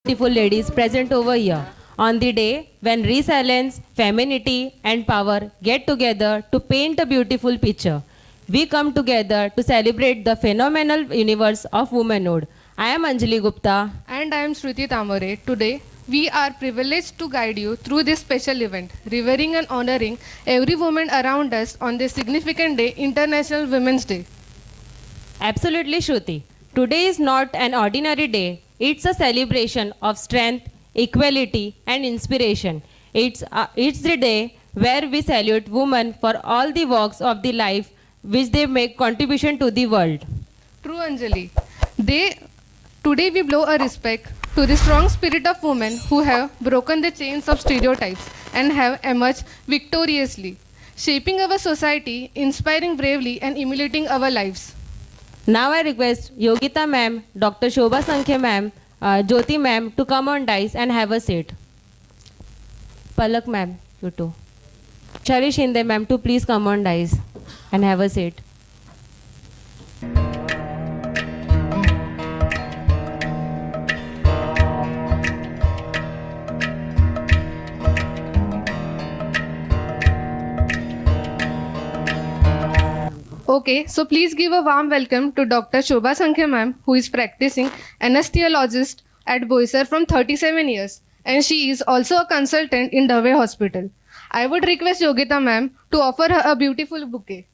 beautiful ladies present over here on the day when resilience, femininity, and power get together to paint a beautiful picture. We come together to celebrate the phenomenal universe of womanhood. I am Anjali Gupta. And I am Shruti Tamore. Today, we are privileged to guide you through this special event, revering and honoring every woman around us on this significant day, International Women's Day. Absolutely, Shruti. Today is not an ordinary day. It's a celebration of strength, equality, and inspiration. It's the day where we salute women for all the walks of the life which they make contribution to the world. True Anjali. Today we blow a respect to the strong spirit of women who have broken the chains of stereotypes and have emerged victoriously, shaping our society, inspiring bravely and emulating our lives. Now I request Yogita ma'am, Dr. Shobha Sankhya ma'am, Jyoti ma'am to come on dice and have a seat. Palak ma'am, you too. Shari Shinde ma'am to please come on dice and have a seat. Okay, so please give a warm welcome to Dr. Shobha Sankhya ma'am, who is practicing anesthesiologist at Boisar from 37 years, and she is also a consultant in Dove Hospital. I would request Yogita ma'am to offer her a beautiful bouquet.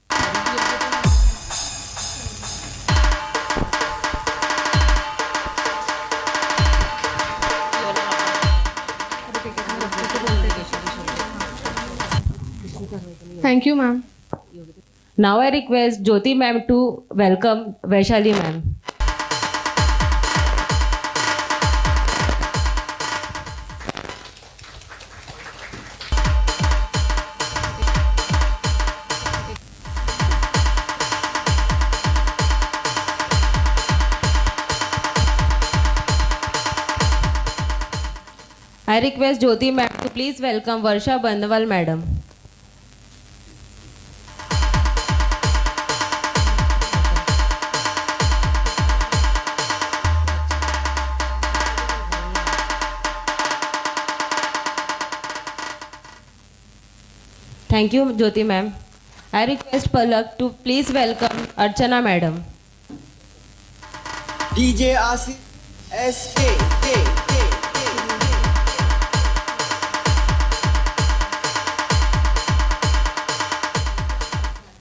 Thank you, ma'am. Now I request Jyoti ma'am to welcome Vaishali ma'am. I request Jyoti ma'am to please welcome Varsha Bandwal madam. Thank you, Jyoti ma'am. I request Palak to please welcome Archana madam. DJ Asif SK.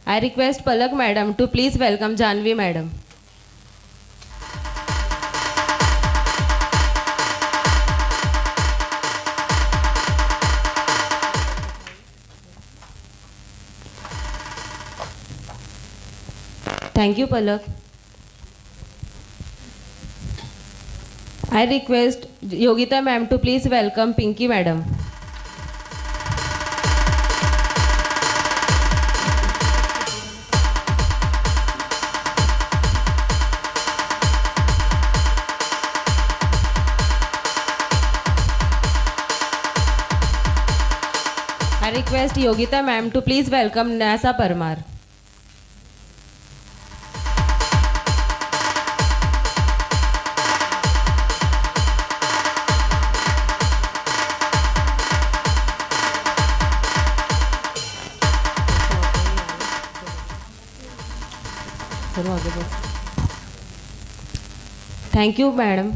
I request Palak madam to please welcome Janvi madam. Thank you, Palak. I request Yogita ma'am to please welcome Pinky madam. I request Yogita ma'am to please welcome Nasa Parmar. Thank you, madam.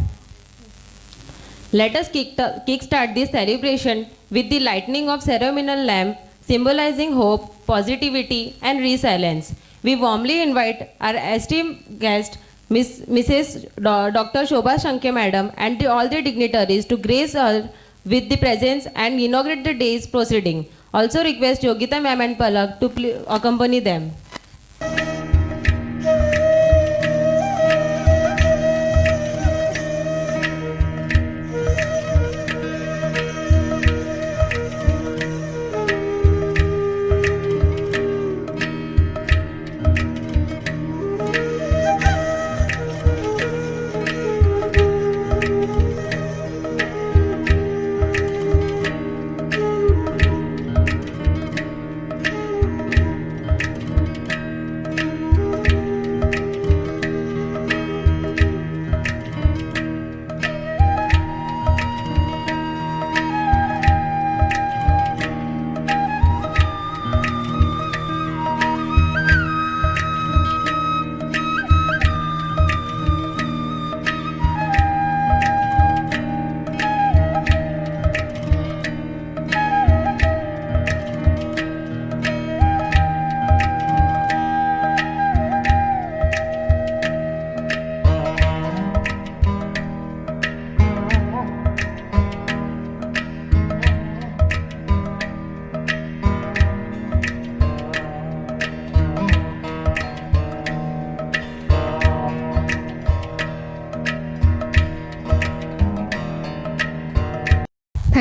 Let us kickstart this celebration with the lighting of ceremonial lamp symbolizing hope, positivity, and resilience. We warmly invite our esteemed guest, Mrs. Dr. Shobha Sankhya madam, and all the dignitaries to grace her with the presence and inaugurate the day's proceeding. Also request Yogita ma'am and Palak to accompany them.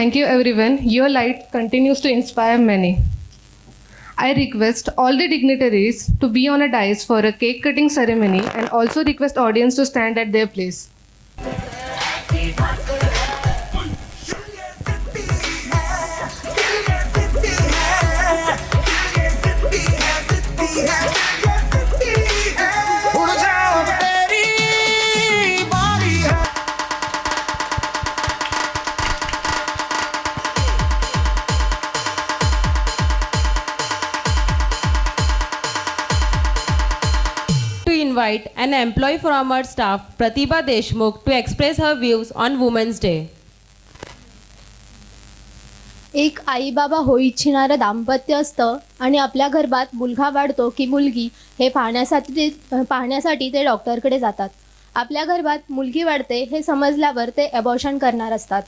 Thank you, everyone. Your light continues to inspire many. I request all the dignitaries to be on a dais for a cake cutting ceremony and also request audience to stand at their place. To invite an employee from our staff, Pratibha Deshmukh, to express her views on Women's Day. एक आई बाबा हो इच्छिणारं दाम्पत्य असतं आणि आपल्या गर्भात मुलगा वाढतो की मुलगी हे पाहण्यासाठी ते डॉक्टरकडे जातात. आपल्या गर्भात मुलगी वाढते हे समजल्यावर ते अबॉर्शन करणार असतात,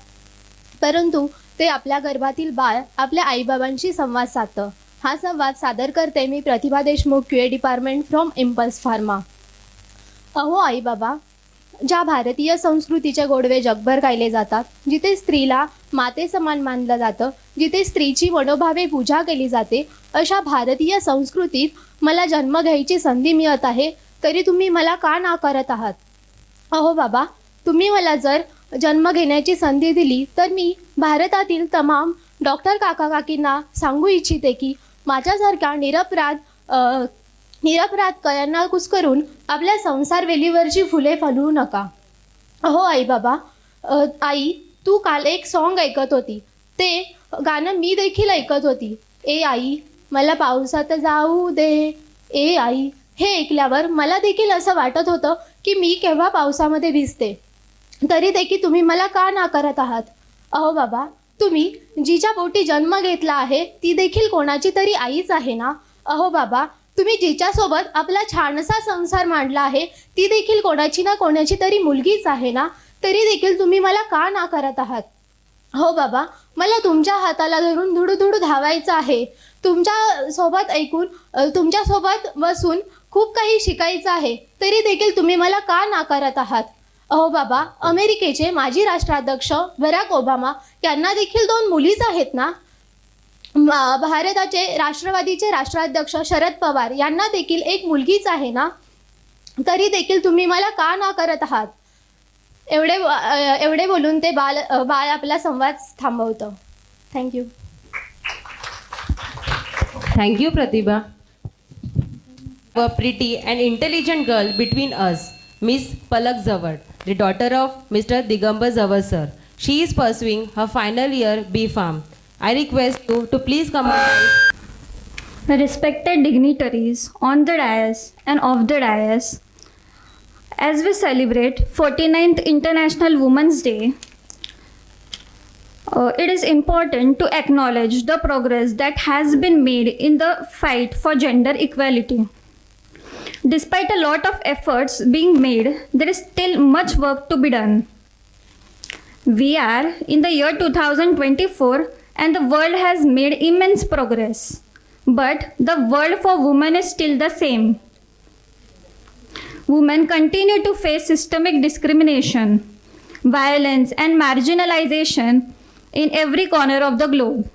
परंतु ते आपल्या गर्भातील बाळ आपल्या आईबाबांशी संवाद साधतं. हा संवाद सादर करते मी Pratibha Deshmukh, QA department from impulse pharma. अहो आई बाबा, ज्या भारतीय संस्कृतीचे गोडवे जगभर गायले जातात, जिथे स्त्रीला माते समान मानलं जातं, जिथे स्त्रीची मनोभावे पूजा केली जाते, अशा भारतीय संस्कृतीत मला जन्म घ्यायची संधी मिळत आहे, तरी तुम्ही मला का नाकारत आहात? अहो बाबा, तुम्ही मला जर जन्म घेण्याची संधी दिली तर मी भारतातील तमाम डॉक्टर काका काकींना सांगू इच्छिते की माझ्यासारख्या निरपराध कळ्यांना कुस्करून आपल्या संसार वेलीवरची फुले फुलवू नका. अहो आई बाबा, आई तू काल एक सॉन्ग ऐकत होती, ते गाणं मी देखील ऐकत होती. ए आई मला पावसात जाऊ दे, ए आई. हे ऐकल्यावर मला देखील असं वाटत होतं की मी केव्हा पावसामध्ये भिजते, तरी देखील तुम्ही मला का नाकारत आहात? अहो बाबा, तुम्ही जिच्या पोटी जन्म घेतला आहे ती देखील कोणाची तरी आईच आहे ना. अहो बाबा, तुम्ही जिच्यासोबत आपला छानसा संसार मांडला आहे ती देखील कोणाची ना कोणाची तरी मुलगीच आहे ना, तरी देखील तुम्ही मला का नाकारत आहात? हो बाबा, मला तुमच्या हाताला धरून धुडूधुडू धावायचं आहे, तुमच्यासोबत बसून खूप काही शिकायचं आहे, तरी देखील तुम्ही मला का नाकारत आहात? अहो बाबा, अमेरिकेचे माजी राष्ट्राध्यक्ष बराक ओबामा यांना देखील 2 मुलीच आहेत ना. भारताचे राष्ट्रवादीचे राष्ट्राध्यक्ष शरद पवार यांना देखील एक मुलगीच आहे ना, तरी देखील तुम्ही मला का नाकारत आहात? एवढे बोलून ते बाळ आपला संवाद थांबवतं. Thank you. Thank you, Pratibha. A pretty and intelligent girl between us, Miss Palak Zawad, the daughter of Mr. Digambar Zawad sir. She is pursuing her final year B Farm. I request you to please come on. Respected dignitaries on the dais and off the dais, as we celebrate 49th International Women's Day, it is important to acknowledge the progress that has been made in the fight for gender equality. Despite a lot of efforts being made, there is still much work to be done. We are in the year 2024 and the world has made immense progress, but the world for women is still the same. Women continue to face systemic discrimination, violence and marginalization in every corner of the globe.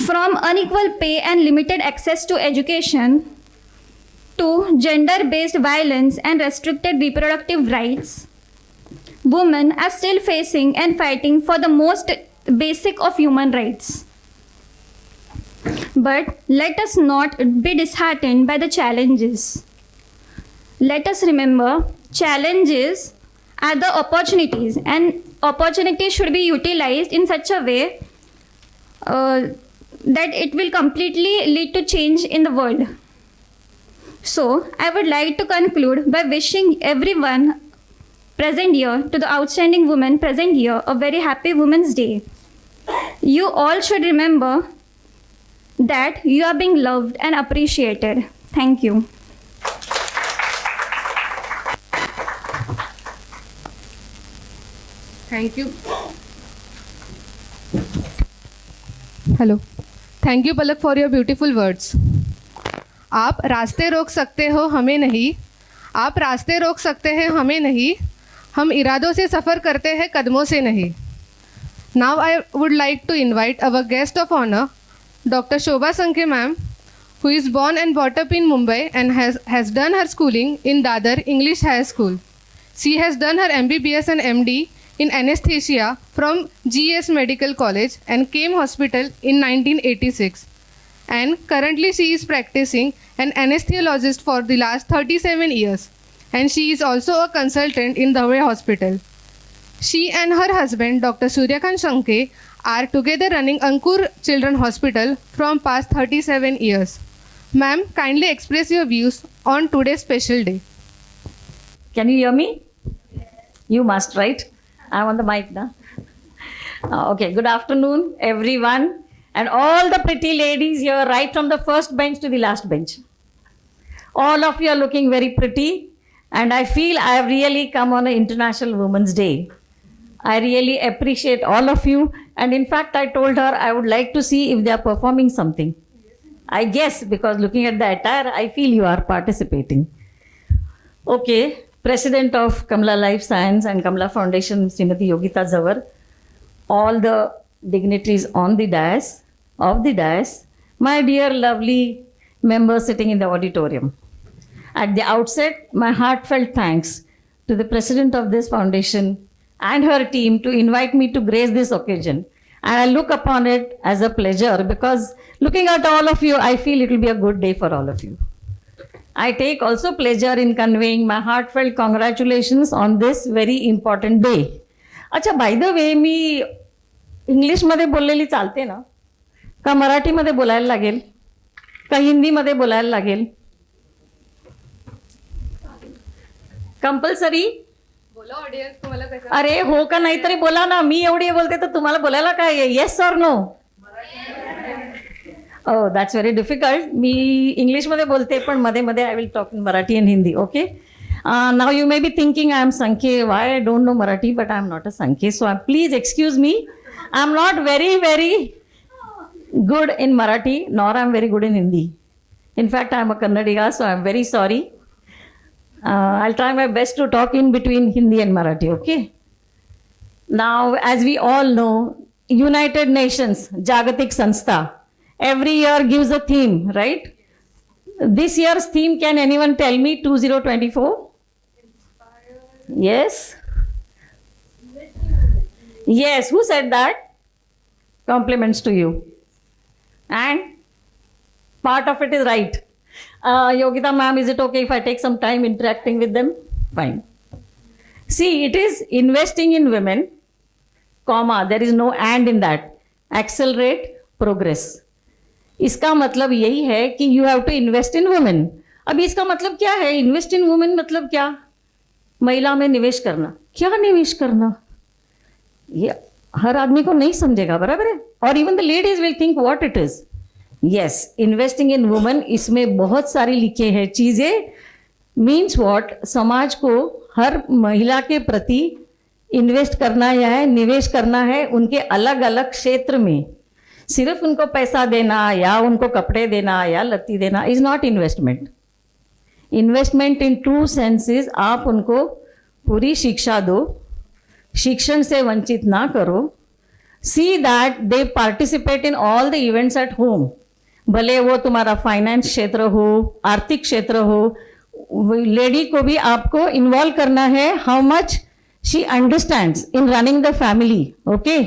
From unequal pay and limited access to education to gender-based violence and restricted reproductive rights, women are still facing and fighting for the most basic of human rights. But let us not be disheartened by the challenges. Let us remember, challenges are the opportunities, and opportunities should be utilized in such a way that it will completely lead to change in the world. So, I would like to conclude by wishing everyone present here, to the outstanding women present here, a very happy Women's Day. You all should remember that you are being loved and appreciated. Thank you. Thank you. Hello. Thank you, Palak, for your beautiful words. आप रास्ते रोक सकते हो, हमें नहीं. आप रास्ते रोक सकते हैं, हमें नहीं. हम इरादों से सफ़र करते हैं, कदमों से नहीं. Now I would like to invite our guest of honor, Dr. Shobha Sankhe ma'am, who is born and brought up in Mumbai and has done her schooling in Dadar English High School. She has done her MBBS and MD in anesthesia from GS Medical College and Came Hospital in 1986. And currently she is practicing an anesthesiologist for the last 37 years. And she is also a consultant in Dawai Hospital. She and her husband, Dr. Suryakant Sankhe, are together running Ankur Children Hospital from past 37 years. Ma'am, kindly express your views on today's special day. Can you hear me? You must, right? I'm on the mic now. Okay, good afternoon, everyone, and all the pretty ladies here, right from the first bench to the last bench. All of you are looking very pretty, and I feel I have really come on an International Women's Day. I really appreciate all of you, and in fact, I told her I would like to see if they are performing something. I guess, because looking at the attire, I feel you are participating. Okay, President of Kamala Life Science and Kamala Foundation, Srimati Yogita Zawar, all the dignitaries on the dais, my dear lovely members sitting in the auditorium. At the outset, my heartfelt thanks to the President of this foundation and her team to invite me to grace this occasion. And I look upon it as a pleasure because looking at all of you, I feel it will be a good day for all of you. I take also pleasure in conveying my heartfelt congratulations on this very important day. अच्छा, by the way, मी इंग्लिशमध्ये बोललेली चालते ना? का मराठीमध्ये बोलायला लागेल? का हिंदीमध्ये बोलायला लागेल? कंपल्सरी? बोला ऑडियन्स तुम्हाला कसं. अरे हो का नाही तरी बोला ना. मी एवढी बोलते तर तुम्हाला बोलायला काय आहे? येस और no? Oh, that's very difficult. मी इंग्लिशमध्ये बोलते पण मध्ये मध्ये I will talk in Marathi and Hindi, okay? Now you may be thinking I am Sankhe. Why I don't know Marathi, but I am not a Sankhe. So please excuse me. I am not very good in Marathi, nor I am very good in Hindi. In fact, I am a Kannadiga, so I am very sorry. I'll try my best to talk in between Hindi and Marathi, okay? Now, as we all know, United Nations, Jagatik Sanstha, every year gives a theme, right? This year's theme, can anyone tell me? 2024? Yes? Yes, who said that? Compliments to you. And part of it is right. Yogita ma'am, is it okay if I take some time interacting with them? Fine. See, it is investing in women, comma, there is no and in that. Accelerate progress. इसका मतलब यही है कि you have to invest in women. अभी इसका मतलब क्या है? इन्वेस्ट इन वुमेन मतलब क्या? महिला में निवेश करना. क्या निवेश करना? ये हर आदमी को नहीं समझेगा, बराबर है? और even the ladies will think what it is. Yes, investing in women, इसमें बहुत सारी लिखे हैं चीजें. Means what? समाज को हर महिला के प्रति इन्वेस्ट करना है, निवेश करना है उनके अलग अलग क्षेत्र में. सिर्फ उनको पैसा देना या उनको कपड़े देना या लत्ती देना is not investment. Investment in true sense is आप उनको पूरी शिक्षा दो, शिक्षण से वंचित ना करो. See that they participate in all the events at home. भले वो तुम्हारा फाइनेंस क्षेत्र हो, आर्थिक क्षेत्र हो, लेडी को भी आपको इन्वॉल्व करना है. How much she understands in running the family, okay?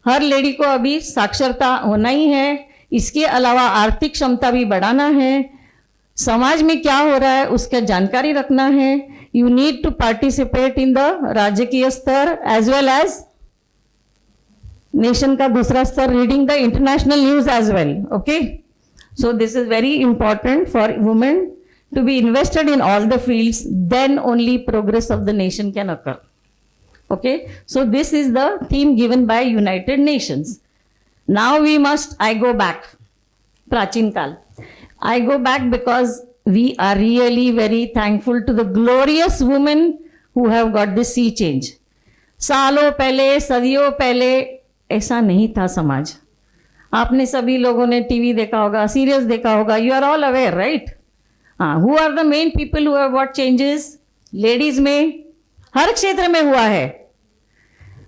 हर लेडी को अभी साक्षरता होना ही है. इसके अलावा आर्थिक क्षमता भी बढ़ाना है. समाज में क्या हो रहा है उसका जानकारी रखना है. You need to participate in the राजकीय स्तर एज वेल एज नेशन का दूसरा स्तर, reading the international news as well, okay? So this is very important for women to be invested in all the fields. Then only progress of the nation can occur. Okay, so this is the theme given by United Nations. Now we must, I go back, Prachin Kal. I go back because we are really very thankful to the glorious women who have got this sea change. सालों पहले, सदियों पहले ऐसा नहीं था समाज. आपने सभी लोगों ने टीवी देखा होगा, सीरियल्स देखा होगा. You are all aware, right? हाँ, who are the main people who have got changes? Ladies में हर क्षेत्र में हुआ है.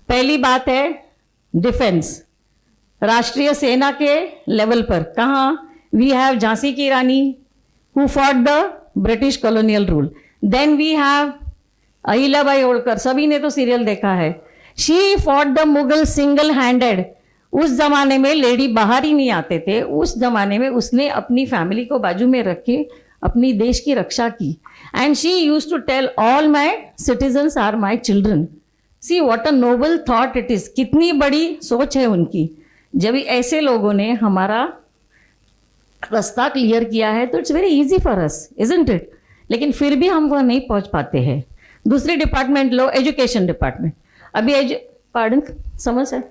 पहली बात है डिफेंस, राष्ट्रीय सेना के लेवल पर कहाँ, वी हैव झांसी की Rani who fought the British colonial rule. Then we have Ahilyabai Holkar, सभी ने तो सीरियल देखा है. She fought the Mughal single handed. उस जमाने में लेडी बाहर ही नहीं आते थे. उस जमाने में उसने अपनी फैमिली को बाजू में रख के अपनी देश की रक्षा की. And she use to tell all my citizens are my children. See what a noble thought it is. कितनी बड़ी सोच है उनकी. जब ऐसे लोगों ने हमारा रास्ता क्लियर किया है तो it's very easy for us, isn't it. लेकिन फिर भी हम वह नहीं पहुंच पाते हैं. दूसरी डिपार्टमेंट लो, एजुकेशन डिपार्टमेंट. अभी पार्डन समझ है,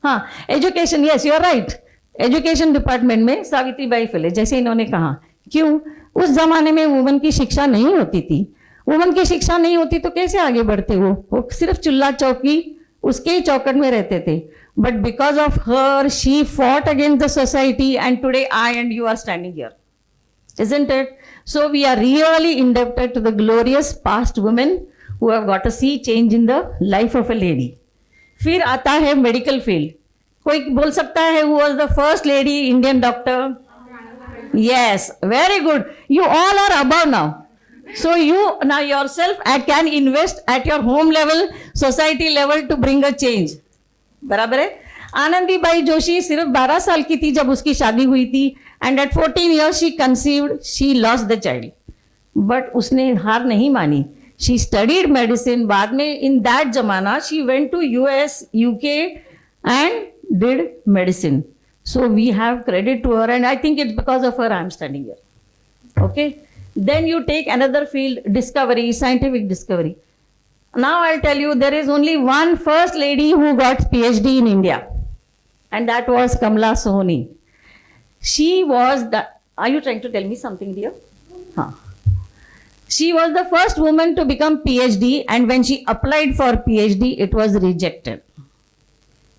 हाँ, education, yes you are right. Education department में सावित्रीबाई फुले, जैसे इन्होंने कहा, क्यों? उस जमाने में वुमन की शिक्षा नहीं होती थी. वुमन की शिक्षा नहीं होती तो कैसे आगे बढ़ते वो सिर्फ चूल्हा चौकी उसके ही चौकट में रहते थे. But because of her she fought against the society and today I and you are standing here, isn't it? So we are really indebted to the glorious past women who have got a sea change in the life of a lady. फिर आता है medical field. कोई बोल सकता है who was the first lady Indian doctor? Yes, very good. You all are above now. So you now yourself can invest at your home level, society level to bring a change. बराबर है. आनंदीबाई जोशी सिर्फ 12 साल की थी जब उसकी शादी हुई थी. And at 14 years she conceived, she lost the child. But उसने हार नहीं मानी. She studied medicine. बाद में इन दैट जमाना she went to US, UK and did medicine. So we have credit to her and I think it's because of her I am standing here. Okay, then you take another field, discovery, scientific discovery. Now I'll tell you, there is only one first lady who got PhD in India, and that was Kamala Sohni. She was the, are you trying to tell me something, dear? Huh. She was the first woman to become PhD, and when she applied for PhD, it was rejected.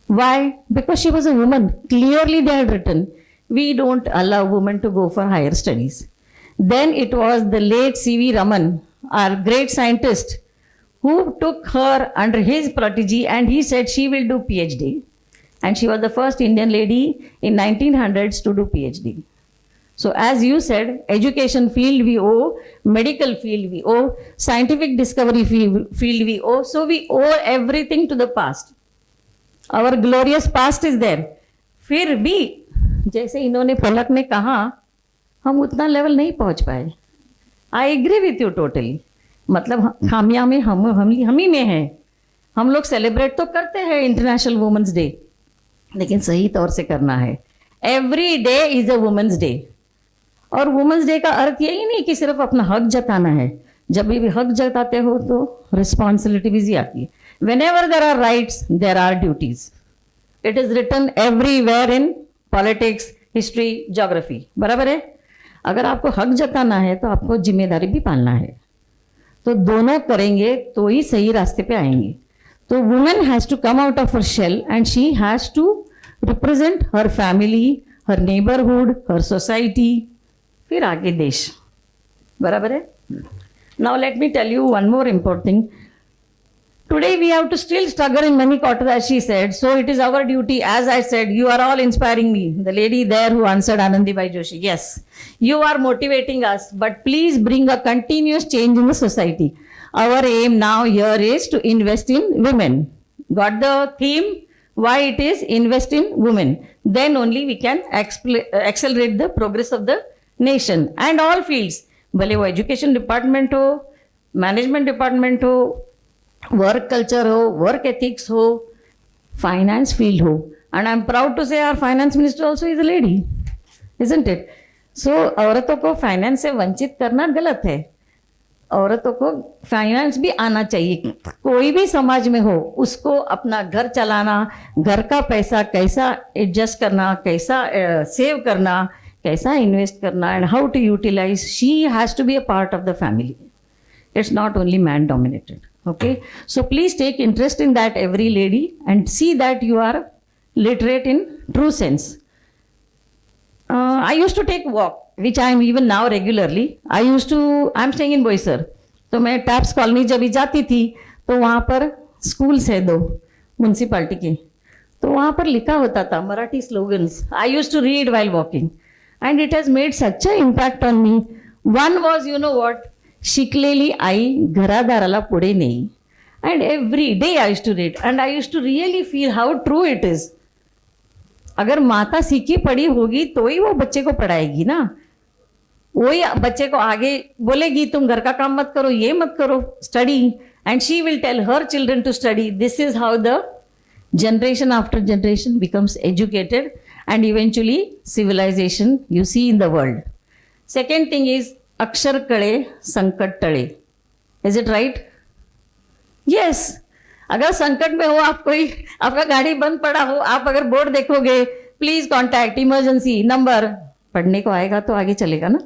Why? Because she was a woman. Clearly they had written, we don't allow women to go for higher studies. Then it was the late C.V. Raman, our great scientist, who took her under his protege and he said she will do PhD. And she was the first Indian lady in 1900s to do PhD. So as you said, education field we owe, medical field we owe, scientific discovery field we owe. So we owe everything to the past. Our glorious past is there. फिर भी जैसे इन्होंने पलक ने कहा, हम उतना level नहीं पहुंच पाए. I agree with you totally. मतलब खामियां में हम ही में हैं. हम लोग सेलिब्रेट तो करते हैं इंटरनेशनल वुमेन्स डे, लेकिन सही तौर से करना है. Every day is a women's day. और वुमेन्स डे का अर्थ यही नहीं कि सिर्फ अपना हक जताना है. जब भी हक जताते हो तो रिस्पॉन्सिबिलिटी भी आती है. Whenever there are rights there are duties. It is written everywhere in politics, history, geography. बराबर है. अगर आपको हक जताना है तो आपको जिम्मेदारी भी पालना है. तो दोनों करेंगे तो ही सही रास्ते पे आएंगे. तो women has to come out of her shell and she has to represent her family, her neighbourhood, her society, फिर आगे देश. बराबर है. Now let me tell you one more important thing. Today we have to still struggle in many quarters, as she said. So it is our duty, as I said, you are all inspiring me. The lady there who answered, Anandibai Joshi, yes, you are motivating us, but please bring a continuous change in the society. Our aim now here is to invest in women. Got the theme? Why it is invest in women. Then only we can accelerate the progress of the nation and all fields. भले वो education department हो, management department हो, work culture हो, work ethics हो, finance field हो. And I am proud to say our finance minister also is a lady, isn't it? So औरतों को finance से वंचित करना गलत है. औरतों को फाइनेंस भी आना चाहिए. कोई भी समाज में हो, उसको अपना घर चलाना, घर का पैसा कैसा एडजस्ट करना, कैसा सेव करना, कैसा इन्वेस्ट करना, and how to utilise. She has to be a part of the family. It's not only man dominated. Okay, so please take interest in that, every lady, and see that you are literate in true sense. I used to take walk, which I am even now regularly. I'm staying in Boisar. तो मैं taps colony जब भी जाती थी तो वहाँ पर schools है 2 municipality के. तो वहाँ पर लिखा होता था Marathi slogans. I used to read while walking and it has made such a impact on me. One was you know what, शिकलेली आई घरादाराला पुढे नेई. And every day I used to read and I used to really feel how true it is. अगर माता सीखी पढ़ी होगी तो ही वो बच्चे को पढ़ाएगी ना, वही बच्चे को आगे बोलेगी तुम घर का काम मत करो, ये मत करो, study. And she will tell her children to study. This is how the generation after generation becomes educated and eventually civilization you see in the world. Second thing is अक्षर कळे संकट टळे. Is it right? Yes. अगर संकट में हो, आप कोई आपका गाड़ी बंद पड़ा हो, आप अगर बोर्ड देखोगे प्लीज कॉन्टैक्ट इमरजेंसी नंबर, पढ़ने को आएगा तो आगे चलेगा ना.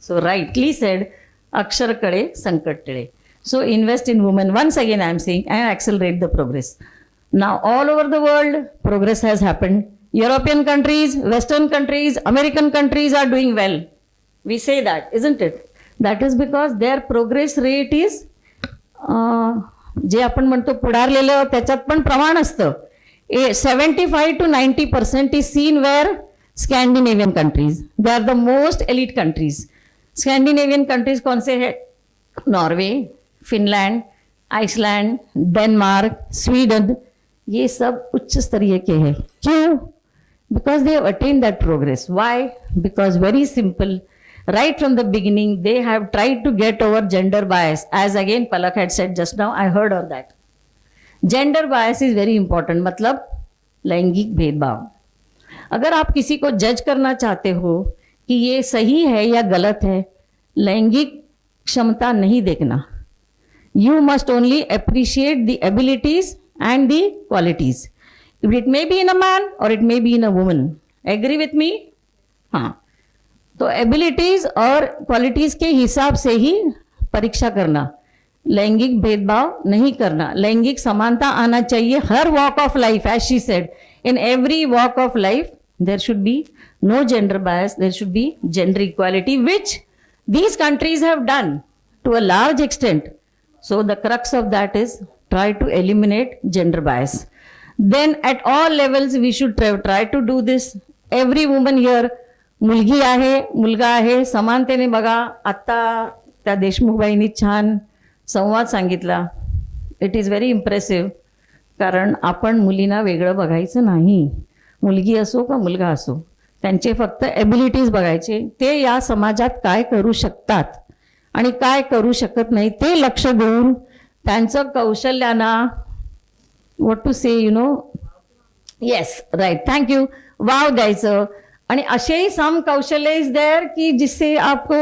सो राइटली सेड अक्षर कळे संकट टळे. So invest in women. Once again I am saying, and accelerate the progress. Now all over the world progress has happened. European countries, Western countries, American countries are doing well. We say that, isn't it? That is because their progress rate is जे आपण म्हणतो पुढारलेलं त्याच्यात पण प्रमाण असतं. 75 to 90% is seen where Scandinavian countries. They are the most elite countries. Scandinavian countries कौन से है? Norway, Finland, Iceland, Denmark, Sweden, ये सब उच्च स्तरीय के हैं. क्यों? Because they have attained that progress. Why? Because very simple, right from the beginning they have tried to get over gender bias, as again Palak had said just now. I heard of that. Gender bias is very important. मतलब लैंगिक भेदभाव. अगर आप किसी को जज करना चाहते हो कि ये सही है या गलत है, लैंगिक क्षमता नहीं देखना. You must only appreciate the abilities and the qualities. It may be in a man or it may be in a woman. Agree with me? हाँ. तो एबिलिटीज और क्वालिटीज के हिसाब से ही परीक्षा करना, लैंगिक भेदभाव नहीं करना, लैंगिक समानता आना चाहिए हर walk of life. As she said, in every walk of life there should be no gender bias, there should be gender equality, which these countries have done to a large extent. So the crux of that is try to eliminate gender bias. Then at all levels we should try to do this. Every woman here, मुलगी आहे, मुलगा आहे, समानतेने बघा. आत्ता त्या देशमुखबाईंनी छान संवाद सांगितला. It is very impressive. कारण आपण मुलींना वेगळं बघायचं नाही. मुलगी असो का मुलगा असो, त्यांचे फक्त एबिलिटीज बघायचे. ते या समाजात काय करू शकतात आणि काय करू शकत नाही ते लक्ष देऊन त्यांचं कौशल्याना, what to say, you know, yes right, thank you, wow द्यायचं. आणि असे सम कौशल्य इज देयर कि जिससे आपको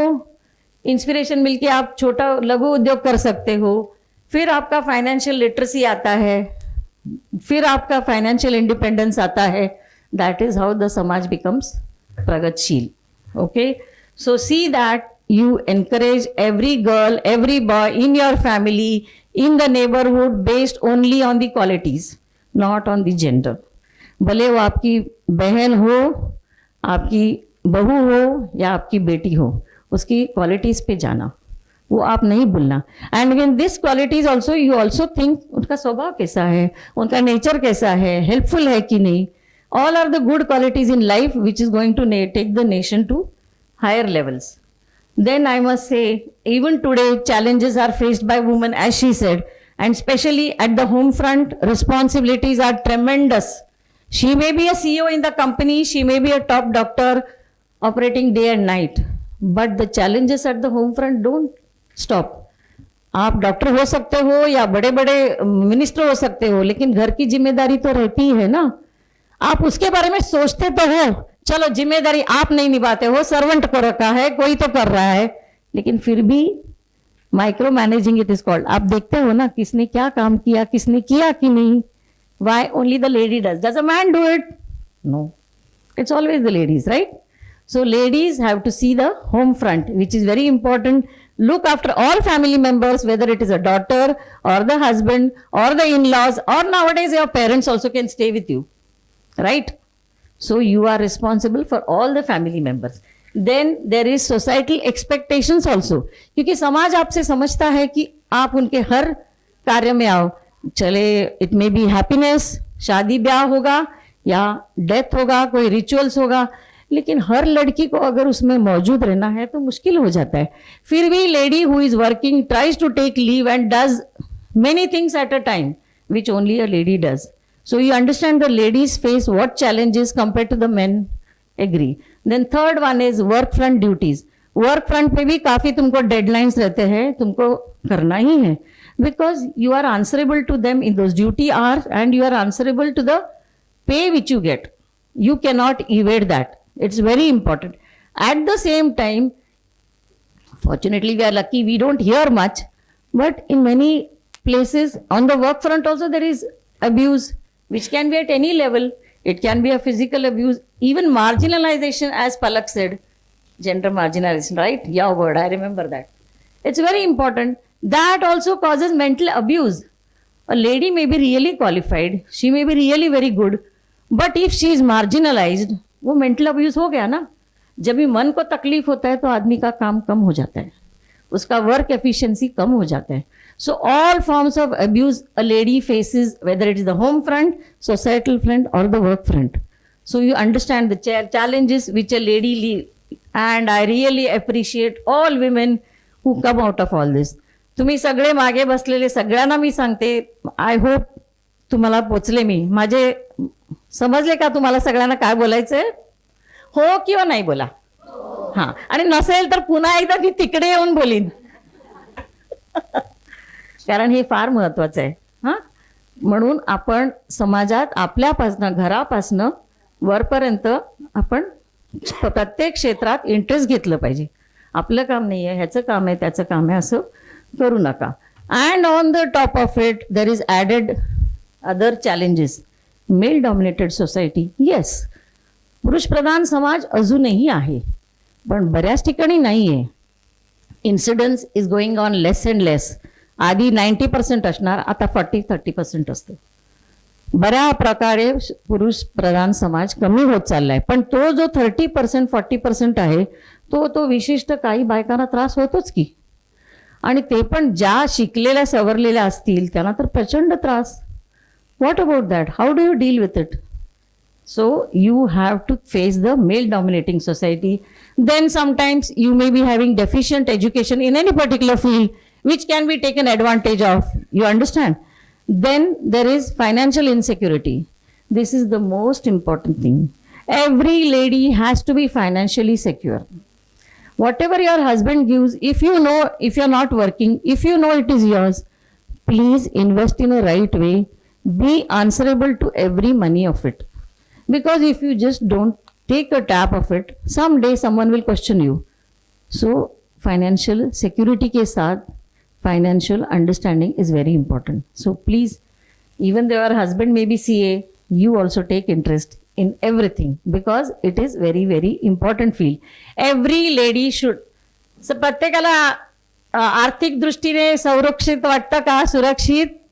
इंस्पिरेशन मिलके आप छोटा लघु उद्योग कर सकते हो. फिर आपका फाइनेंशियल लिटरेसी आता है, फिर आपका फाइनेंशियल इंडिपेंडेंस आता है. दैट इज हाउ द समाज बिकम्स प्रगतिशील. Okay, so see that you encourage every girl, every boy in your family, in the neighbourhood, based only on the qualities, not on the gender. भले वो आपकी बहन हो, आपकी बहू हो या आपकी बेटी हो, उसकी क्वालिटीज़ पे जाना, वो आप नहीं भूलना. End win this qualities also you also think उनका स्वभाव कैसा है, उनका नेचर कैसा है, हेल्पफुल है कि नहीं. All are the good qualities in life which is going to take the nation to higher levels. Then I must say, even today challenges are faced by women, as she said, and especially at the home front, responsibilities are tremendous. She may be a CEO in the company, she may be a top doctor operating day and night, but the challenges at the home front don't stop. आप doctor हो सकते हो या बड़े बड़े minister हो सकते हो, लेकिन घर की जिम्मेदारी तो रहती ही है ना. आप उसके बारे में सोचते तो हो, चलो जिम्मेदारी आप नहीं निभाते हो, सर्वेंट को रखा है, कोई तो कर रहा है, लेकिन फिर भी micro managing it is called. आप देखते हो ना किसने क्या काम किया, किसने किया कि नहीं. Why only the lady does? Does a man do it? No. It's always the ladies, right? So ladies have to see the home front, which is very important. Look after all family members, whether it is a daughter or the husband or the in-laws, or nowadays your parents also can stay with you, right? So you are responsible for all the family members. Then there is societal expectations also. क्योंकि समाज आपसे समझता है कि आप उनके हर कार्य में आओ. चले, इट मे बी हैप्पीनेस, शादी ब्याह होगा या डेथ होगा, कोई रिचुअल्स होगा, लेकिन हर लड़की को अगर उसमें मौजूद रहना है तो मुश्किल हो जाता है. फिर भी lady who is working tries to take leave and does many things at a time which only a lady does. So you understand the ladies face what challenges compared to the men. Agree. Then third one is work front duties. Work front पे भी काफी तुमको deadlines रहते हैं, तुमको करना ही है, because you are answerable to them in those duty hours and you are answerable to the pay which you get. You cannot evade that. It's very important. At the same time, fortunately we are lucky, we don't hear much, but in many places on the work front also there is abuse which can be at any level. It can be a physical abuse, even marginalization, as Palak said, gender marginalization, right? Yeah, word, I remember that. It's very important. That also causes mental abuse. A lady may be really qualified, she may be really very good, but if she is marginalized, वो mental abuse हो गया ना. जब भी मन को तकलीफ होता है तो आदमी का काम कम हो जाता है, उसका वर्क एफिशिएंसी कम हो जाता है. So all forms of abuse a lady faces, whether it is the home front, societal front or the work front. So you understand the challenges which a lady leave, and I really appreciate all women who come out of all this. तुम्ही सगळे मागे बसलेले सगळ्यांना मी सांगते, I hope तुम्हाला पोचले मी. माझे समजले का तुम्हाला सगळ्यांना काय बोलायचंय? हो किंवा नाही बोला. हां, आणि नसेल तर पुन्हा एकदा मी तिकडे येऊन बोलीन. कारण हे फार महत्वाचं आहे. हां, म्हणून आपण समाजात आपल्यापासनं, घरापासनं वरपर्यंत आपण प्रत्येक क्षेत्रात इंटरेस्ट घेतलं पाहिजे. आपलं काम नाही आहे, ह्याचं काम आहे, त्याचं काम आहे असं करू नका. And on the top of it there is added other challenges. Male dominated society, yes, पुरुषप्रधान समाज अजूनही आहे, पण बऱ्याच ठिकाणी नाही आहे. Incidence is going on less and less. आधी 90% असणार, आता 40-30% असतं. बऱ्या प्रकारे पुरुष प्रधान समाज कमी होत चाललाय, पण तो जो 30% 40% आहे तो विशिष्ट काही बायकांना त्रास होतोच की. आणि ते पण ज्या शिकलेल्या सवरलेल्या असतील त्यांना तर प्रचंड त्रास. What about that? How do you deal with it? So you have to face the male dominating society. Then sometimes you may be having deficient education in any particular field which can be taken advantage of. You understand? Then there is financial insecurity. This is the most important thing. Every lady has to be financially secure. Whatever your husband gives, if you know, if you're not working, if you know it is yours, please invest in a right way. Be answerable to every money of it. Because if you just don't take a tap of it, someday someone will question you. So financial security के साथ financial understanding is very important. So please, even though your husband may be CA, you also take interest in everything because it is very, very important field. Every lady should. So प्रत्येकाला आर्थिक दृष्टीने संरक्षित वाटतं का? सुरक्षित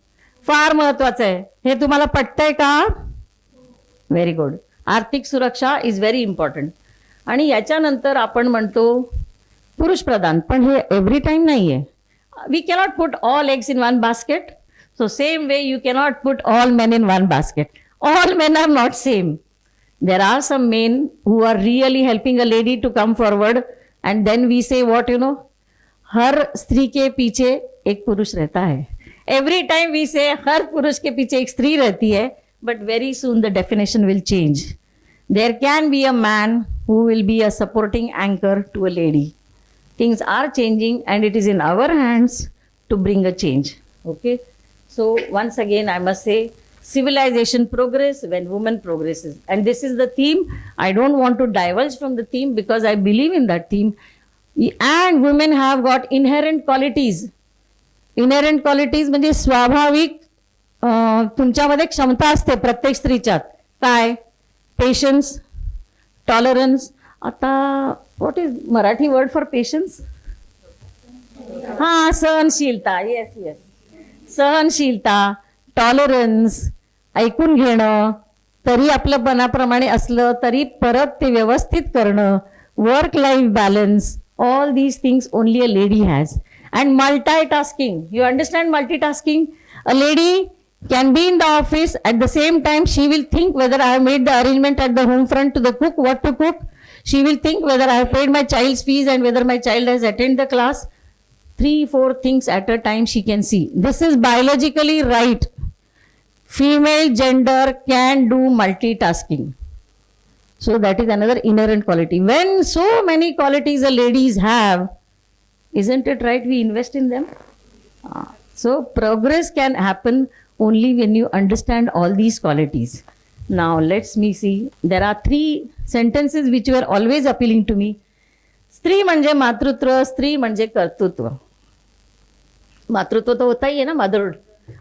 फार महत्वाचं आहे. हे तुम्हाला पटतंय का? Very good. आर्थिक सुरक्षा इज व्हेरी इम्पॉर्टंट. आणि याच्यानंतर आपण म्हणतो पुरुष प्रधान, पण हे एव्हरी टाइम नाही आहे. We cannot put all eggs in one basket. So same way you cannot put all men in one basket. All men are not same. There are some men who are really helping a lady to come forward and then we say what you know, हर स्त्री के पीछे एक पुरुष रहता है. Every time we say हर पुरुष के पीछे एक स्त्री रहती है. But very soon the definition will change. There can be a man who will be a supporting anchor to a lady. Things are changing and it is in our hands to bring a change. Okay. So once again I must say, civilization progress when woman progresses. And this is the theme. I don't want to divulge from the theme because I believe in that theme. And women have got inherent qualities. Inherent qualities म्हणजे स्वाभाविक तुमच्यामध्ये क्षमता असते प्रत्येक स्त्रीच्यात. काय? Patience, tolerance. आता what is Marathi word for patience? हां, सहनशीलता. येस येस, सहनशीलता, टॉलरन्स, ऐकून घेणं, तरी आपलं मनाप्रमाणे असलं तरी परत ते व्यवस्थित करणं, work life balance. All these things only a lady has. And multitasking. You understand multitasking? A lady can be in the office. At the same time, she will think whether I have made the arrangement at the home front to the cook, what to cook. She will think whether I have paid my child's fees and whether my child has attended the class. 3-4 things at a time she can see. This is biologically right. Female gender can do multitasking. So that is another inherent quality. When so many qualities the ladies have, isn't it right we invest in them? So progress can happen only when you understand all these qualities. Now let's me see. There are 3 sentences which were always appealing to me. स्त्री म्हणजे मातृत्व, स्त्री म्हणजे कर्तृत्व. मातृत्व तो होता ही है ना, मदरहुड.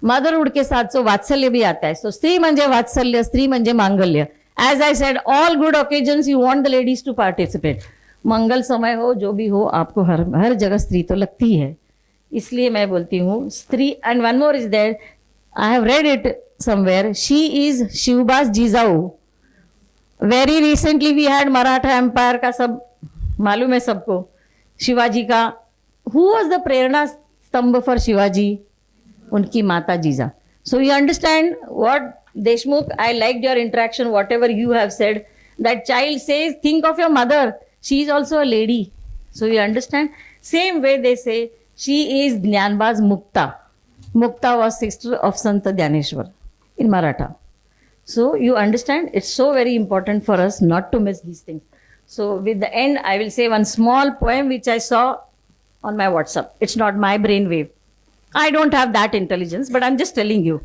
मदरहुड के साथ जो वात्सल्य भी आता है. So स्त्री म्हणजे वात्सल्य, स्त्री म्हणजे मांगल्य. As I said, all good occasions you want the ladies to participate. मंगल समय हो, जो भी हो, आपको हर जगह स्त्री तो लगती है. इसलिए मैं बोलती हूँ स्त्री. And one more is there. I have read it somewhere. She is शिवबास Jijau. Very recently we had Maratha Empire का सब मालूम है सबको. शिवाजी का. Who was the प्रेरणा स्तंभ for शिवाजी? उनकी माता जीजा. So you understand what Deshmukh, I liked your interaction, whatever you have said. That child says, think of your mother. She is also a lady. So you understand? Same way they say, she is Jnanbaz Mukta. Mukta was sister of Santa Dhyaneshwar in Maratha. So you understand? It's so very important for us not to miss these things. So with the end, I will say one small poem which I saw on my WhatsApp. It's not my brainwave. I don't have that intelligence, but I'm just telling you.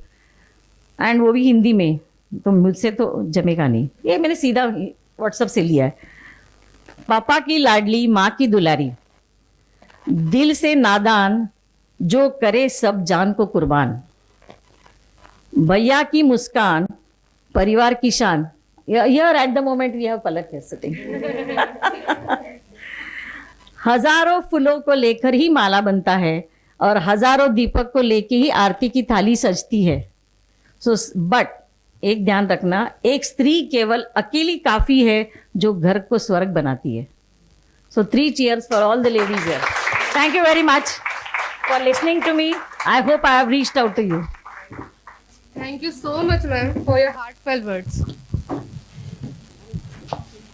End वो भी हिंदी में, तो मुझसे तो जमेगा नहीं. ये मैंने सीधा WhatsApp से लिया है. पापा की लाडली, माँ की दुलारी, दिल से नादान, जो करे सब जान को कुर्बान, भैया की मुस्कान, परिवार की शान. Here at the moment we have Palak here sitting. हजारों फूलों को लेकर ही माला बनता है और हजारों दीपक को लेकर ही आरती की थाली सजती है. सो बट एक ध्यान रखना, एक स्त्री केवल अकेली काफी है जो घर को स्वर्ग बनाती है. So 3 cheers for all the ladies here. Thank you very much for listening to me. I hope I have reached out to you. Thank you so much, ma'am, for your heartfelt words.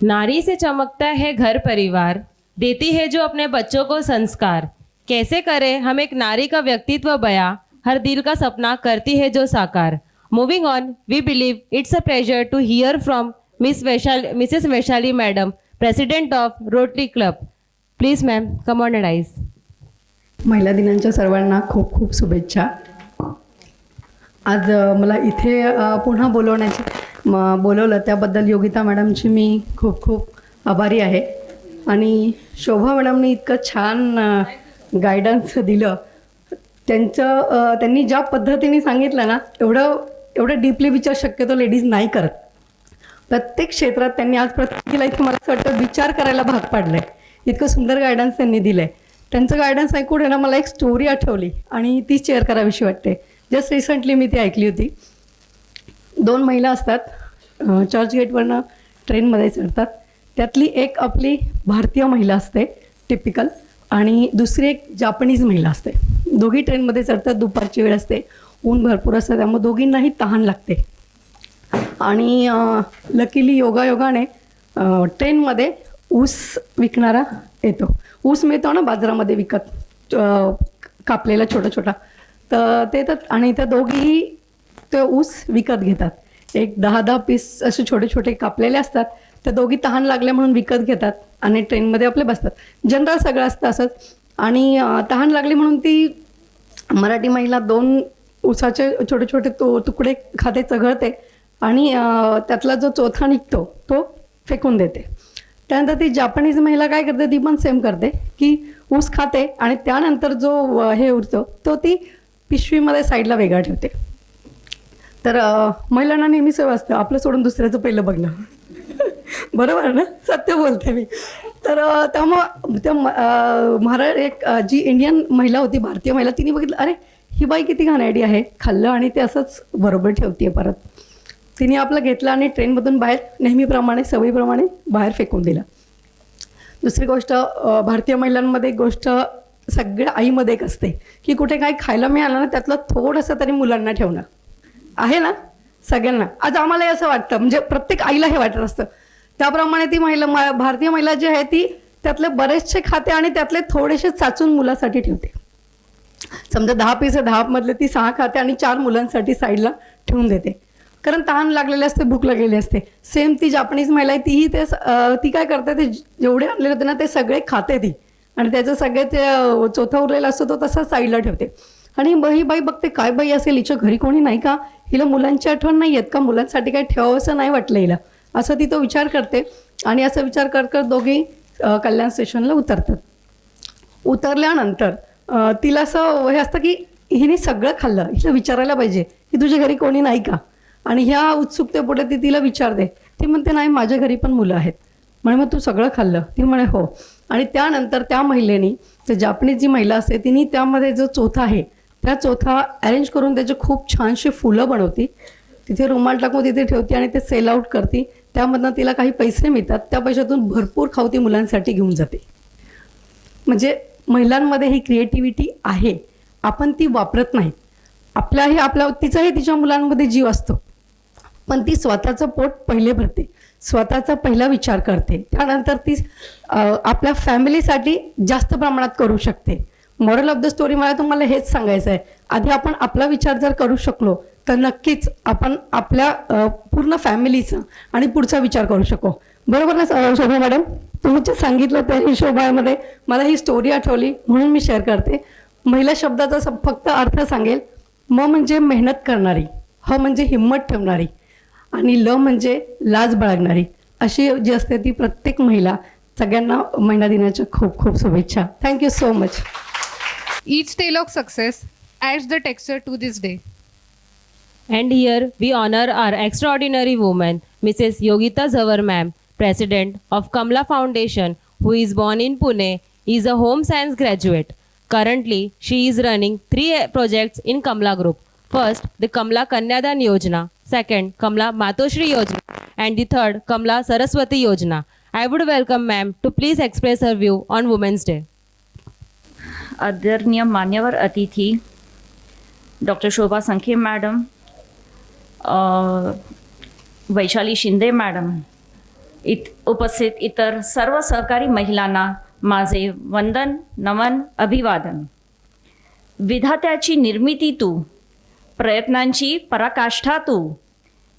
नारी से चमकता है घर परिवार, देती है जो अपने बच्चों को संस्कार. कैसे करें हम एक नारी का व्यक्तित्व बयां, हर दिल का सपना करती है जो साकार. Moving on, we believe it's a pleasure to hear from Mrs. Vaishali Madam, President of Rotary Club. Please, ma'am, come on and rise. महिला दिनांच्या सर्वांना खूप खूप शुभेच्छा. आज मला इथे पुन्हा बोलवलं त्याबद्दल योगिता मॅडमची मी खूप खूप आभारी आहे. आणि शोभा मॅडमनी इतकं छान गायडन्स दिलं. त्यांनी ज्या पद्धतीने सांगितलं ना, एवढं डीपली विचार शक्यतो लेडीज नाही करत. प्रत्येक क्षेत्रात त्यांनी आज प्रत्येकीला इथे मला असं वाटतं विचार करायला भाग पाडलं आहे. इतकं सुंदर गायडन्स त्यांनी दिलं आहे. त्यांचं गायडन्स ऐकून आहे ना, मला एक स्टोरी आठवली आणि ती शेअर करावीशी वाटते. जस्ट रिसेंटली मी ती ऐकली होती. 2 महिला असतात, चर्चगेटवरनं ट्रेनमध्ये चढतात. त्यातली एक आपली भारतीय महिला असते टिपिकल, आणि दुसरी एक जापनीज महिला असते. दोघी ट्रेनमध्ये चढतात. दुपारची वेळ असते, ऊन भरपूर असतं, त्यामुळे दोघींनाही तहान लागते. आणि लकीली योगायोगाने ट्रेनमध्ये ऊस विकणारा येतो. ऊस मिळतो ना बाजारामध्ये विकत, कापलेला छोटा छोटा. तर ते तर, आणि त्या दोघीही ते ऊस विकत घेतात. एक 10-10 पीस असे छोटे छोटे कापलेले असतात. त्या दोघी तहान लागल्या म्हणून विकत घेतात आणि ट्रेनमध्ये आपले बसतात. जनरल सगळं असतं असंच. आणि तहान लागली म्हणून ती मराठी महिला 2 ऊसाचे छोटे छोटे तुकडे खाते, चघळते आणि त्यातला जो चौथा निघतो तो फेकून देते. त्यानंतर ती जापनीज महिला काय करते, ती पण सेम करते की ऊस खाते आणि त्यानंतर जो हे उरतो तो ती पिशवीमध्ये साईडला वेगळा ठेवते. तर महिलांना नेहमी सवय असतं आपलं सोडून दुसऱ्याचं पहिलं बघणं. बरोबर ना, सत्य बोलते मी. तर त्यामुळं त्या एक जी इंडियन महिला होती, भारतीय महिला, तिने बघितलं, अरे ही बाई किती घाणेरडी आहे. खाल्लं आणि ते असंच बरोबर ठेवते परत. तिने आपलं घेतलं आणि ट्रेनमधून बाहेर नेहमीप्रमाणे सवयीप्रमाणे बाहेर फेकून दिलं. दुसरी गोष्ट, भारतीय महिलांमध्ये एक गोष्ट सगळ्या आईमध्ये एक असते की कुठे काही खायला मिळालं ना, त्यातलं थोडंसं तरी मुलांना ठेवणं. आहे ना सगळ्यांना. आज आम्हालाही असं वाटतं, म्हणजे प्रत्येक आईला हे वाटत असतं. त्याप्रमाणे ती महिला भारतीय महिला जी आहे ती त्यातले बरेचसे खाते आणि त्यातले थोडेसे चाचून मुलासाठी ठेवते. समजा 10 पीस आहे, 10 मधले ती 6 खाते आणि 4 मुलांसाठी साईडला ठेवून देते, कारण तहान लागलेले असते, भूक लागलेली असते. सेम ती जापनीज महिला आहे, तीही ती काय करते, ते जेवढे आणलेले होते ना ते सगळे खाते ती, आणि त्याचं सगळे ते चोथा उरलेला असतो तो तसा साईडला ठेवते. आणि ही बाई बघते, काय बाई असेल, हिच्या घरी कोणी नाही का, हिला मुलांची आठवण नाही येत का, मुलांसाठी काही ठेवावं असं नाही वाटलं हिला, असं ती तो विचार करते. आणि असं विचार करत दोघी कल्याण स्टेशनला उतरतात. उतरल्यानंतर तिला असं हे असतं की हिने सगळं खाल्लं, हिला विचारायला पाहिजे की तुझ्या घरी कोणी नाही का. आणि ह्या उत्सुकतेपुढे ती तिला विचारते. ती म्हणते नाही, माझ्या घरी पण मुलं आहेत. म्हणे मग तू सगळं खाल्लं? ती म्हणे हो. आणि त्यानंतर त्या महिलेनी, ते जापनीज जी महिला असते तिने त्यामध्ये जो चोथा आहे त्या चोथा अरेंज करून त्याचे खूप छानशी फुलं बनवती, तिथे रुमाल टाकून तिथे ठेवती आणि ते सेल आउट करते. त्यामधनं तिला काही पैसे मिळतात, त्या पैशातून भरपूर खाऊ मुलांसाठी घेऊन जाते. म्हणजे महिलांमध्ये ही क्रिएटिव्हिटी आहे, आपण ती वापरत नाही. तिचाही तिच्या मुलांमध्ये जीव असतो, पण ती स्वतःचं पोट पहिले भरते, स्वतःचा पहिला विचार करते, त्यानंतर ती आपल्या फॅमिलीसाठी जास्त प्रमाणात करू शकते. मॉरल ऑफ द स्टोरी मला तुम्हाला हेच सांगायचं आहे, आधी आपण आपला विचार जर करू शकलो तर नक्कीच आपण आपल्या पूर्ण फॅमिलीचा आणि पुढचा विचार करू शकू. बरोबर ना शोभा मॅडम? तुम्ही जे सांगितलं त्या हिशोबामध्ये मला ही स्टोरी आठवली म्हणून मी शेअर करते. महिला शब्दाचा फक्त अर्थ सांगेल. म म्हणजे मेहनत करणारी, ह म्हणजे हिंमत ठेवणारी, आणि ल म्हणजे लाज बाळगणारी. अशी जी असते ती प्रत्येक महिला. सगळ्यांना महिला दिनाच्या खूप खूप शुभेच्छा. Thank you so much. Each tale of success adds the texture to this day. And here we honor our extraordinary woman, Mrs. Yogita Zawar ma'am, President of Kamla Foundation, who is born in Pune, is a home science graduate. Currently, she is running 3 projects in Kamla Group. First, the Kamla Kanyadan Yojana. Second, Kamla Matoshri Yojana. And the third, Kamla Saraswati Yojana. I would welcome ma'am to please express her view on Women's Day. आदरणीय मान्यवर अतिथी doctor शोभा संखे madam, Vaishali Shinde madam, उपस्थित इतर सर्व सहकारी महिलांना माझे वंदन, नमन, अभिवादन. विधात्याची निर्मिती तू, प्रयत्नांची पराकाष्ठा तू,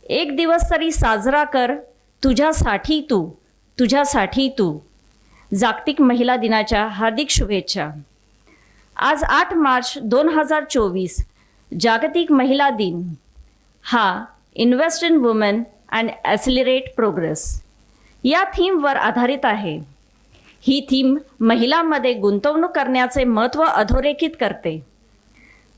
एक दिवस तरी साजरा कर तुझ्यासाठी तू, तुझ्यासाठी तू. जागतिक महिला दिनाच्या हार्दिक शुभेच्छा. आज 8 मार्च 2024 जागतिक महिला दिन हा invest in women and accelerate progress या थीमवर आधारित आहे. ही थीम महिलांमध्ये गुंतवणूक करण्याचे महत्त्व अधोरेखित करते.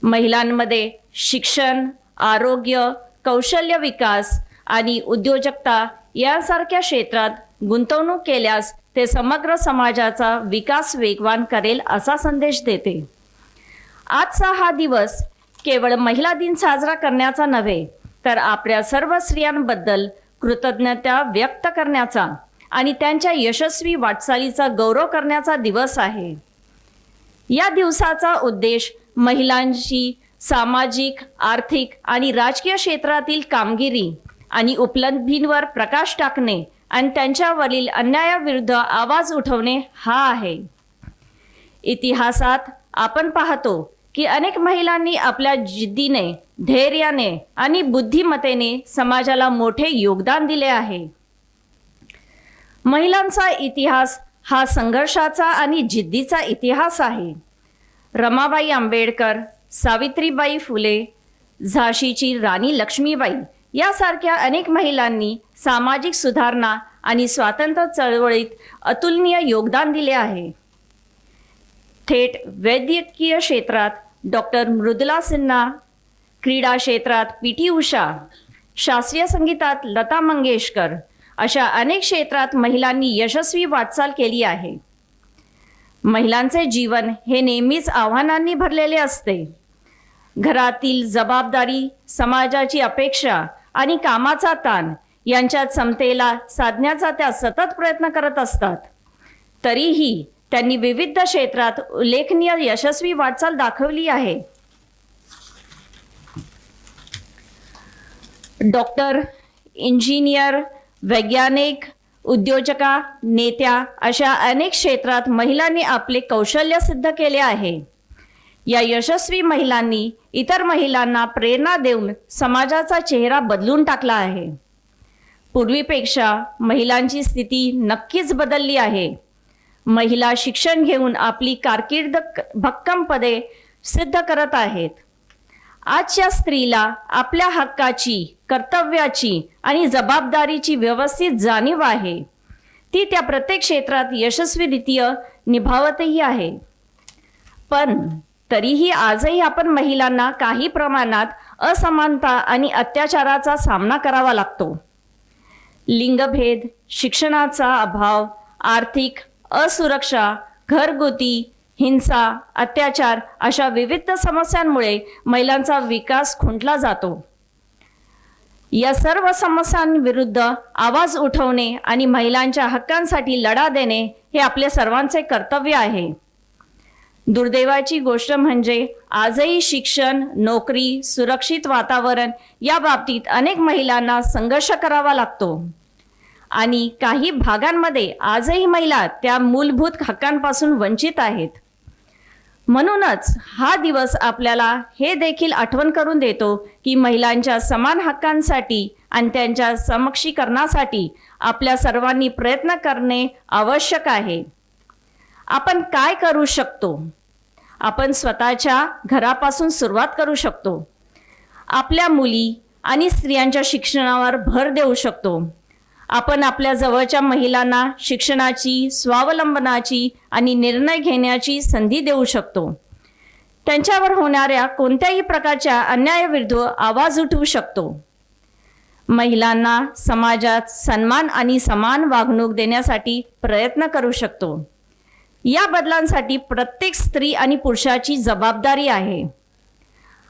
महिलांमध्ये शिक्षण, आरोग्य, कौशल्य विकास आणि उद्योजकता यासारख्या क्षेत्रात गुंतवणूक केल्यास ते समग्र समाजाचा विकास वेगवान करेल असा संदेश देते. आजचा हा दिवस केवळ महिला दिन साजरा करण्याचा नव्हे, तर आपल्या सर्व स्त्रियांबद्दल कृतज्ञता व्यक्त करण्याचा आणि त्यांच्या यशस्वी वाटचालीचा गौरव करण्याचा दिवस आहे. या दिवसाचा उद्देश महिलांची सामाजिक, आर्थिक आणि राजकीय क्षेत्रातील कामगिरी आणि उपलब्धींवर प्रकाश टाकणे आणि त्यांच्यावरील अन्यायाविरुद्ध आवाज उठवणे हा आहे. इतिहासात आपण पाहतो की अनेक महिलांनी आपल्या जिद्दीने, धैर्याने आणि बुद्धिमत्तेने समाजाला मोठे योगदान दिले आहे. महिलांचा इतिहास हा संघर्षाचा आणि जिद्दीचा इतिहास आहे. रमाबाई आंबेडकर, सावित्रीबाई फुले, झाशीची राणी लक्ष्मीबाई यासारख्या अनेक महिलांनी सामाजिक सुधारणा आणि स्वातंत्र्य चळवळीत अतुलनीय योगदान दिले आहे. थेट वैद्यकीय क्षेत्रात डॉक्टर मृदुला सिन्हा, क्रीडा क्षेत्रात पी.टी. उषा, शास्त्रीय संगीतात लता मंगेशकर अशा अनेक क्षेत्रात महिलांनी यशस्वी वाटचाल केली आहे. महिलांचे जीवन हे नेहमीच आव्हानांनी भरलेले असते. घरातील जबाबदारी, समाजाची अपेक्षा आणि कामाचा ताण यांच्यात समतेला साधण्याचा त्या सतत प्रयत्न करत असतात. तरीही त्यांनी विविध क्षेत्रात उल्लेखनीय यशस्वी वाटचाल दाखवली आहे. डॉक्टर, इंजिनियर, वैज्ञानिक, उद्योजका, नेत्या अशा अनेक क्षेत्रात महिलांनी आपले कौशल्य सिद्ध केले आहे. या यशस्वी महिलांनी इतर महिलांना प्रेरणा देऊन समाजाचा चेहरा बदलून टाकला आहे. पूर्वीपेक्षा महिलांची स्थिती नक्कीच बदलली आहे. महिला शिक्षण घेऊन आपली कारकीर्द भक्कमपणे सिद्ध करत आहेत. आजच्या स्त्रीला आपल्या हक्काची, कर्तव्याची आणि जबाबदारीची व्यवस्थित जाणीव आहे. ती त्या प्रत्येक क्षेत्रात यशस्वीरित्या निभावतही आहे. पण तरीही आजही आपण महिलांना काही प्रमाणात असमानता आणि अत्याचाराचा सामना करावा लागतो. लिंगभेद, शिक्षणाचा अभाव, आर्थिक असुरक्षा, घरगुती हिंसा, अत्याचार अशा विविध समस्यांमुळे महिलांचा विकास खुंटला जातो. या सर्व समस्यांविरुद्ध आवाज उठवणे आणि महिलांच्या हक्कांसाठी लढा देणे हे आपले सर्वांचे कर्तव्य आहे. दुर्दैवाची गोष्ट म्हणजे आजही शिक्षण, नोकरी, सुरक्षित वातावरण या बाबतीत अनेक महिलांना संघर्ष करावा लागतो आणि काही भागांमध्ये आजही महिला त्या मूलभूत हक्कांपासून वंचित आहेत. म्हणूनच हा दिवस आपल्याला हे देखील आठवण करून देतो की महिलांच्या समान हक्कांसाठी आणि त्यांच्या सक्षमीकरणासाठी आपल्या सर्वांनी प्रयत्न करणे आवश्यक आहे. आपण काय करू शकतो? आपण स्वतःच्या घरापासून सुरुवात करू शकतो. आपल्या मुली आणि स्त्रियांच्या शिक्षणावर भर देऊ शकतो. आपण आपल्या जवळच्या महिलांना शिक्षणाची, स्वावलंबनाची आणि निर्णय घेण्याची संधी देऊ शकतो. त्यांच्यावर होणाऱ्या कोणत्याही प्रकारच्या अन्यायाविरुद्ध आवाज उठवू शकतो. महिलांना समाजात सन्मान आणि समान वागणूक देण्यासाठी प्रयत्न करू शकतो. या बदलांसाठी प्रत्येक स्त्री आणि पुरुषाची जबाबदारी आहे.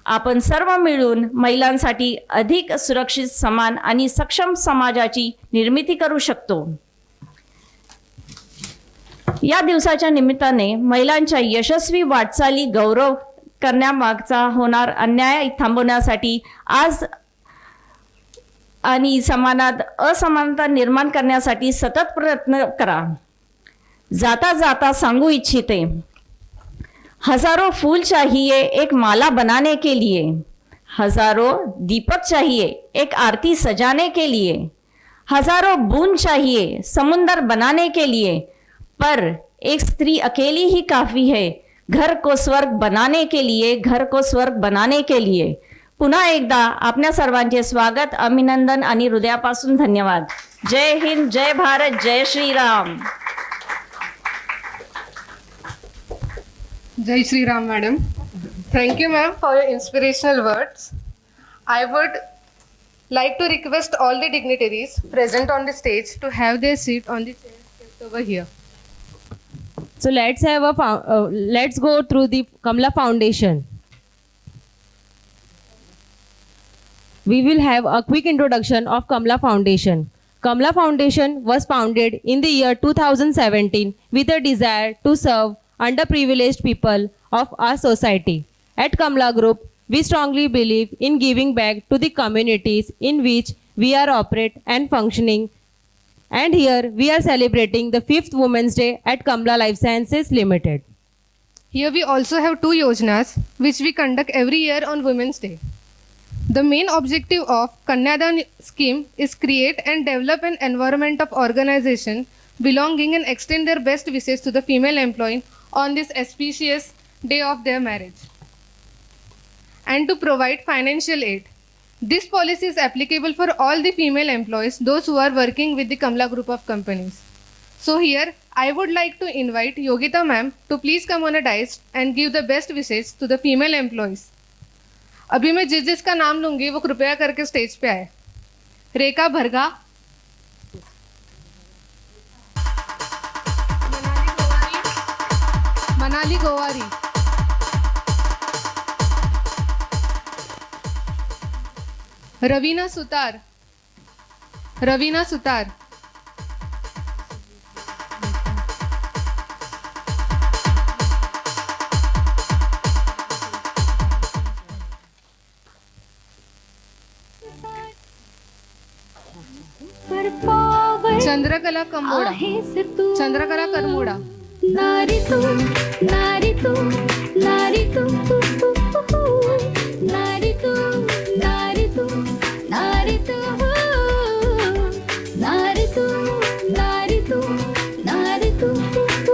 आपण सर्व मिळून महिलांसाठी अधिक सुरक्षित, समान आणि सक्षम समाजाची निर्मिती करू शकतो. या दिवसाच्या निमित्ताने महिलांच्या यशस्वी वाटचाली गौरव करण्यामागचा होणार अन्याय थांबवण्यासाठी आज आणि समानात असमानता निर्माण करण्यासाठी सतत प्रयत्न करा. जाता जाता सांगू इच्छिते, हजारों फूल चाहिए एक माला बनाने के लिए, हजारों दीपक चाहिए एक आरती सजाने के लिए, हजारों बूंद चाहिए समुंदर बनाने के लिए, पर एक स्त्री अकेली ही काफी है घर को स्वर्ग बनाने के लिए, घर को स्वर्ग बनाने के लिए. पुन्हा एकदा आपल्या सर्वांचे स्वागत, अभिनंदन आणि हृदयापासून धन्यवाद. जय हिंद, जय भारत, जय Shriram. Jai Shri Ram, madam. Thank you, ma'am, for your inspirational words. I would like to request all the dignitaries present on the stage to have their seat on the chairs just over here. So let's go through the Kamla Foundation. We will have a quick introduction of Kamla Foundation. Kamla Foundation was founded in the year 2017 with a desire to serve underprivileged people of our society. At Kamla Group, we strongly believe in giving back to the communities in which we are operate and functioning. And here we are celebrating the 5th Women's Day at Kamla Life Sciences Limited. Here we also have 2 yojanas which we conduct every year on Women's Day. The main objective of Kanyadan scheme is create and develop an environment of organization belonging and extend their best wishes to the female employee on this auspicious day of their marriage, and to provide financial aid. This policy is applicable for all the female employees, those who are working with the Kamla Group of companies. So here, I would like to invite Yogita ma'am to please come on a dais and give the best wishes to the female employees. अभी मैं जिसका नाम लूंगी वो कृपया करके stage पे आए. रेखा भरगा, मनाली गोवारी, रवीना सुतार, रवीना सुतार, चंद्रकला कंबोडा. आहेस तू चंद्रकला करमोडा. नारी तू नारी तू नारी तू नारी तू नारी तू नारी तू नारी तू नारी तू नारी तू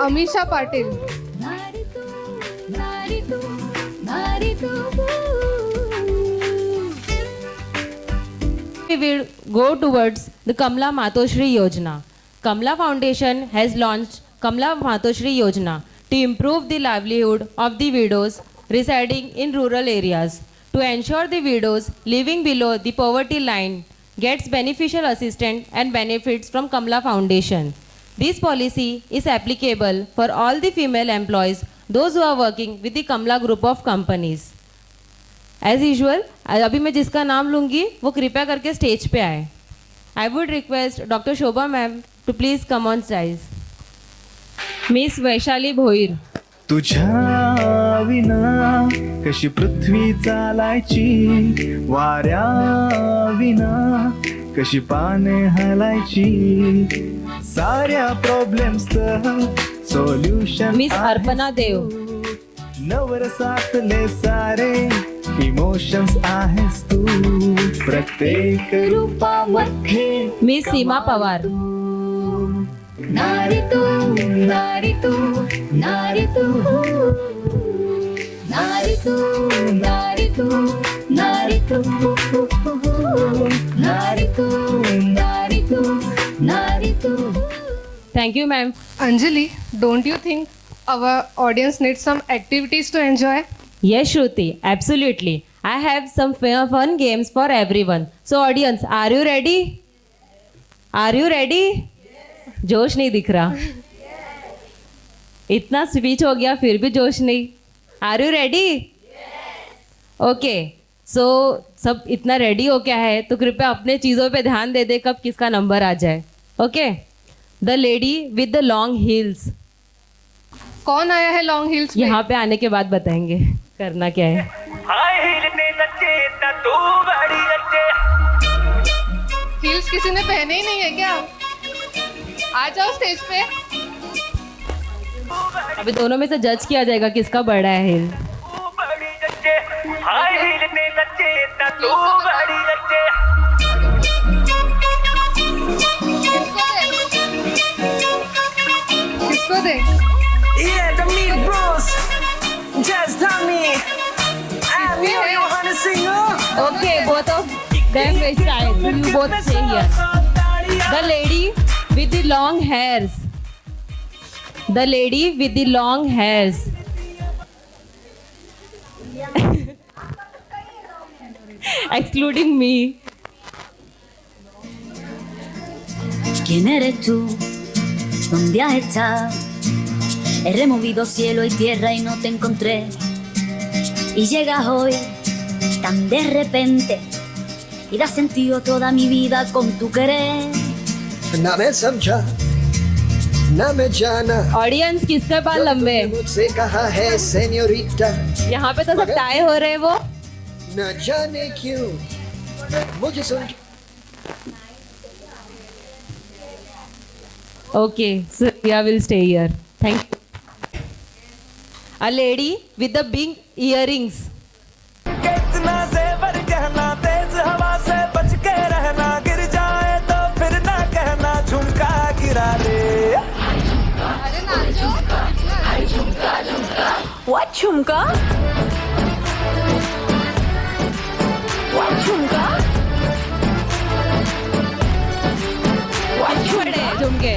अमिषा पाटील. नारी तू नारी तू नारी तू We will go towards the Kamla Matoshri Yojana. Kamla Foundation has launched Kamla Matoshri Yojana to improve the livelihood of the widows residing in rural areas. To ensure the widows living below the poverty line gets beneficial assistance and benefits from Kamla Foundation. This policy is applicable for all the female employees, those who are working with the Kamla group of companies. As usual अभी मैं जिसका नाम लूँगी वो कृपया करके stage पे आए. I would request doctor Shobha ma'am to please come on stage. Miss Vaishali Bhoir. तुझ्या विना कशी पृथ्वी चालायची, वाऱ्या विना कशी पाने हलायची, साऱ्या प्रॉब्लेम्स सोल्युशन. मिस अर्पणा देव. नवरसातले सारे इमोशन्स आहेस तू, प्रत्येक रूपामध्ये. मिस सीमा पवार. नारी तू नारी तू नारी तू नारी तू नारी तू नारी तू नारी तू नारी तू नारी तू. Thank you ma'am. Anjali, don't you think our audience needs some activities to enjoy? Yes, Shruti, absolutely. I have some fun games for everyone. So audience, are you ready? Are you ready? जोश नहीं दिख रहा. इतना speech हो गया फिर भी जोश नहीं. Are you ready? Okay, so सब इतना रेडी हो क्या है तो कृपया अपने चीज़ों पे ध्यान दे दे कब किसका नंबर आ जाए. ओके, द लेडी विद द लॉन्ग हील्स. कौन आया है लॉन्ग हिल्स में? यहाँ पे आने के बाद बताएंगे करना क्या है. हील्स किसी ने पहने ही नहीं है क्या? आ जाओ स्टेज पे. अभी दोनों में से जज किया जाएगा किसका बड़ा है हिल. किसको दे? Yeah, the meat bros. Just tell me. I'm you. You wanna sing? Okay, both of them will style. You both stay here. The lady with the long hairs. The lady with the long hairs. Excluding me. ¿Quién eres tú? ¿Dónde has estado? He removido cielo y tierra y no te encontré. Y llegas hoy tan de repente y das sentido toda mi vida con tu querer. ना मैं समझा ना मैं जाना. Audience किसके बाल लंबे हैं? मुझसे कहा है सेन्योरिटा. यहाँ पे तो सब टाई हो रहे हैं वो. न जाने क्यों मुझे सुन. Okay, so Priya will stay here. Thank you. A lady with the big earrings. कितना ज़ेवर कहना, तेज हवा से बच के रहना, गिर जाए तो फिर ना कहना झुमका गिरा ले. अरे नाचो. What झुमका? What झुमका? बड़े झुमके.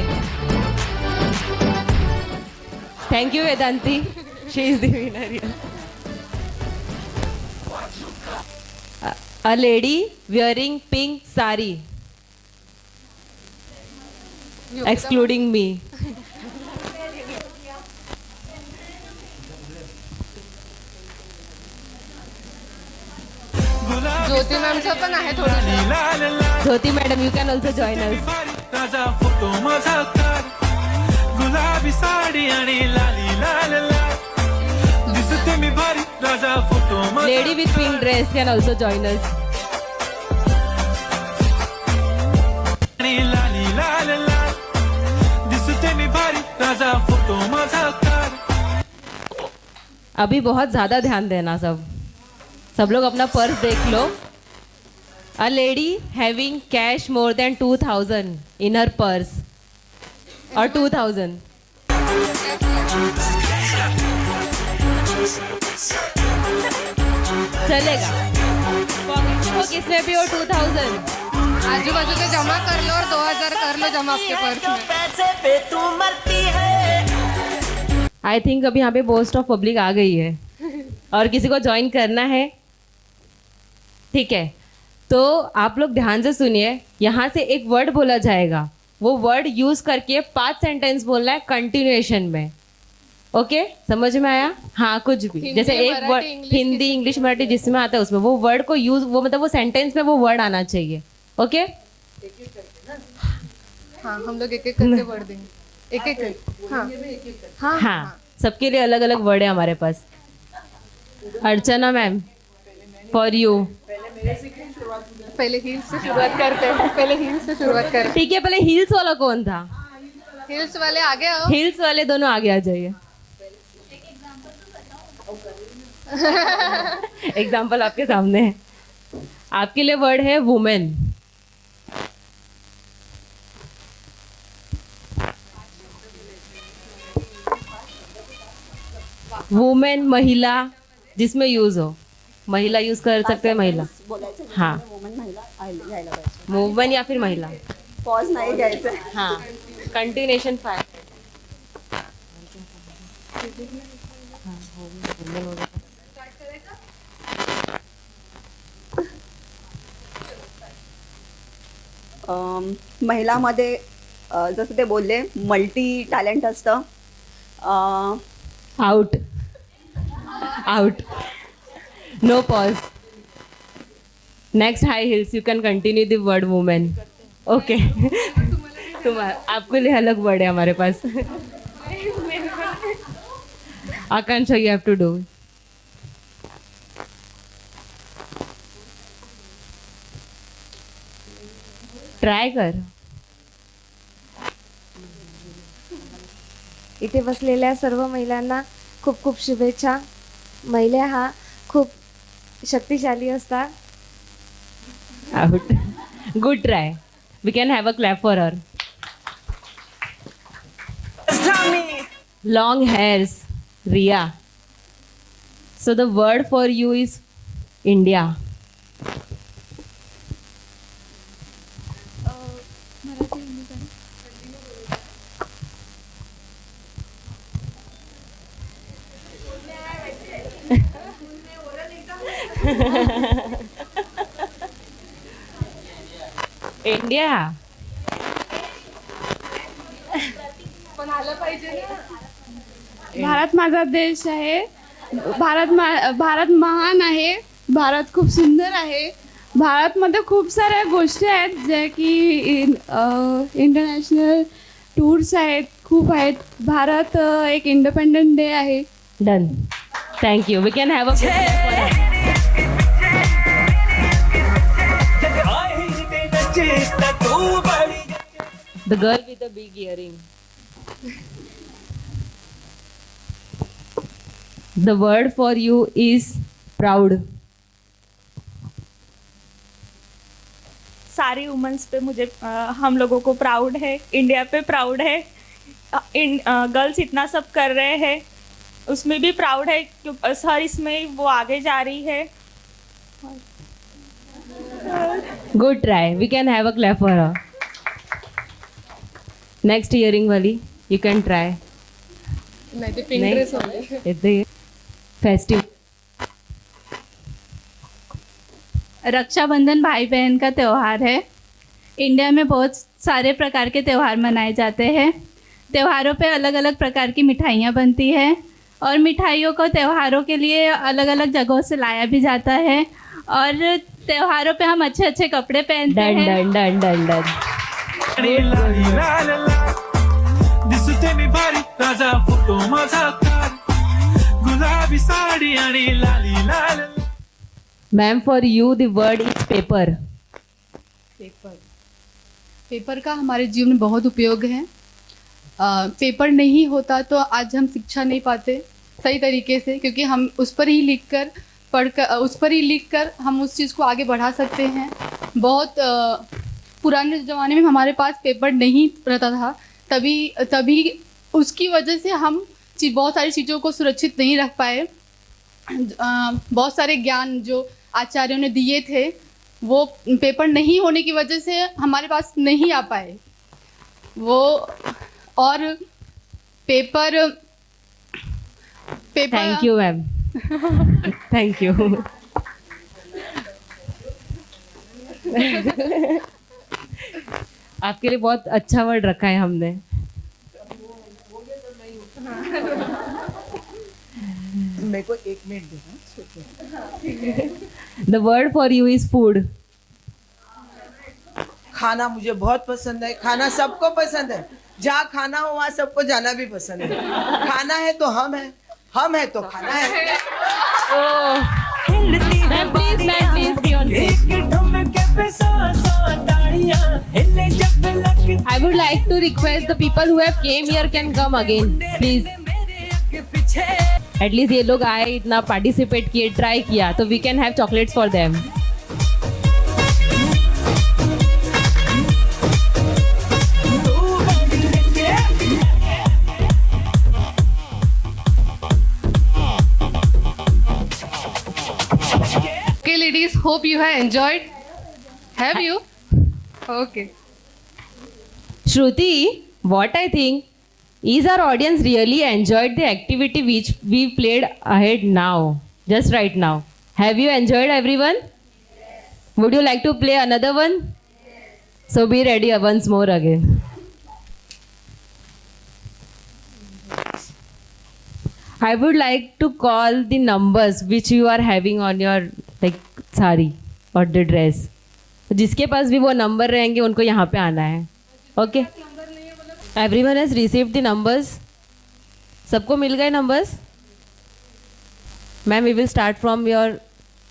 Thank you, Vedanti. She is the winner here. A lady wearing pink sari. Excluding me. ज्योति मॅमचं पण आहे थोडं. Jyoti madam, you can also join us. Raja photo माझा कर, गुलाबी साडी आणि लाली लाल लाल, दिसते मी भारी. राजा फोटो माझा. Lady with pink dress can also join us. आणि लाली लाल लाल, राजा फोटो माझा काढ. अभी बहुत ज़्यादा ध्यान देना सब लोग अपना पर्स देख low. A lady having cash more than 2000 in her purse और 2000. चलेगा पॉकेट को किसमें भी हो 2000. आजू बाजू से जमा कर लो और 2000 कर लो जमा आपके पर्स में. पैसे पे तू मरती है. आई थिंक अभी यहाँ पे मोस्ट ऑफ पब्लिक आ गई है और किसी को ज्वाइन करना है. ठीक है, तो आप लोग ध्यान से सुनिए. यहाँ से एक वर्ड बोला जाएगा, वो वर्ड यूज करके 5 सेंटेंस बोलना है कंटिन्यूएशन में. ओके, समझ में आया? हाँ, कुछ भी हिंदी, जैसे एक Marathi, word English, Hindi English Marathi जिसमें आता है उसमें वो वर्ड को यूज, वो मतलब वो सेंटेंस में वो वर्ड आना चाहिए. ओके, हाँ, हम लोग एक एक करके वर्ड देंगे. एक एक. हाँ हाँ, सबके लिए अलग अलग वर्ड है हमारे pass. Archana ma'am, for you. पहले हील्स से शुरुआत करते हैं. पहले हील्स से शुरुआत करते ठीक है, पहले हील्स वाला कौन था? हैं. हील्स वाले आगे आओ. हील्स वाले दोनों आगे आ जाइए. एग्जाम्पल आपके सामने है. आपके लिए वर्ड है वुमेन. वुमेन महिला जिसमें यूज हो. महिला यूज कर सकते हैं. महिला, हाँ, वुमेन या फिर महिला. पॉज नाही घ्यायचं. हाँ, कंटिन्यूएशन 5. महिलामध्ये जसं ते बोलले मल्टी टॅलेंट असतं. Out out. No pause. Next high heels. You can continue the word women. Okay, तुम्हारा आपके लिए अलग वर्ड है हमारे पास. Akanksha, you have to do. Try कर. इथे बसलेल्या सर्व महिलांना खूप खूप शुभेच्छा. महिला हा खूप शक्तिशाली असतात. Out. Good try. We can have a clap for her. Just tell me. Long hairs, Riya. So the word for you is India. India. पण आलं पाहिजे ना. भारत माझा देश आहे. भारत महान आहे. भारत खूप सुंदर आहे. भारतमध्ये खूप साऱ्या गोष्टी आहेत ज्या की इंटरनॅशनल टूर्स आहेत, खूप आहेत. भारत एक इंडिपेंडंट डे आहे. Done. Thank you. We can have a good clap for her. The girl with the big earring. The word for you is proud. सारी वुमेन्स पे मुझे हम लोगों को प्राउड है. इंडिया पे प्राउड है. गर्ल्स इतना सब कर रहे हैं उसमें भी प्राउड है क्योंकि हर इसमें वो आगे जा रही है. Good try. We can have a clap for her. Next earring वाली, you can try. नहीं तो पिंक ड्रेस वाले. इतने festive. रक्षाबंधन भाई बहन का त्यौहार है. इंडिया में बहुत सारे प्रकार के त्यौहार मनाए जाते हैं. त्योहारों पे अलग अलग प्रकार की मिठाइयाँ बनती है और मिठाइयों को त्योहारों के लिए अलग अलग जगहों से लाया भी जाता है और त्योहारों पे हम अच्छे अच्छे कपड़े पहनते हैं. Done done done done. दिसते मी भारी राजा फोटो माझा काढ. गुलाबी साडी आणि लाली लाल. Ma'am, for you the word is paper. Paper का हमारे जीवन में बहुत उपयोग है. पेपर नहीं होता तो आज हम शिक्षा नहीं पाते सही तरीके से, क्योंकि हम उस पर ही लिख कर हम उस चीज़ को आगे बढ़ा सकते हैं। बहुत पुराने ज़माने में हमारे पास पेपर नहीं रहता था, तभी उसकी वजह से हम बहुत सारी चीज़ों को सुरक्षित नहीं रख पाए। बहुत सारे ज्ञान जो आचार्यों ने दिए थे वो पेपर नहीं होने की वजह से हमारे पास नहीं आ पाए वो। और paper thank you ma'am, thank you. आपके लिए बहुत अच्छा वर्ड रखा है हमने। मेरे को 1 minute Dena. The word for you is food. खाना मुझे बहुत पसंद है, खाना सबको पसंद है, जहाँ खाना हो वहाँ सबको जाना भी पसंद है। खाना है तो हम है, हम है तो खाना है। I would like to request the people who have came here can come again, please. At least ये लोग आए, इतना पार्टिसिपेट किए, ट्राई किया, तो we can have chocolates for them. Okay, ladies, hope you have enjoyed. Have you? Okay. Shruti, what I think is our audience really enjoyed the activity which we played ahead now, just right now. Have you enjoyed, everyone? Would you like to play another one? So be ready once more again. I would like to call the numbers which you are having on your sari or the dress. तो जिसके pass भी वो number रहेंगे उनको यहाँ पे आना है। Okay, everyone has received the numbers. सबको मिल गए numbers? Ma'am we will start from your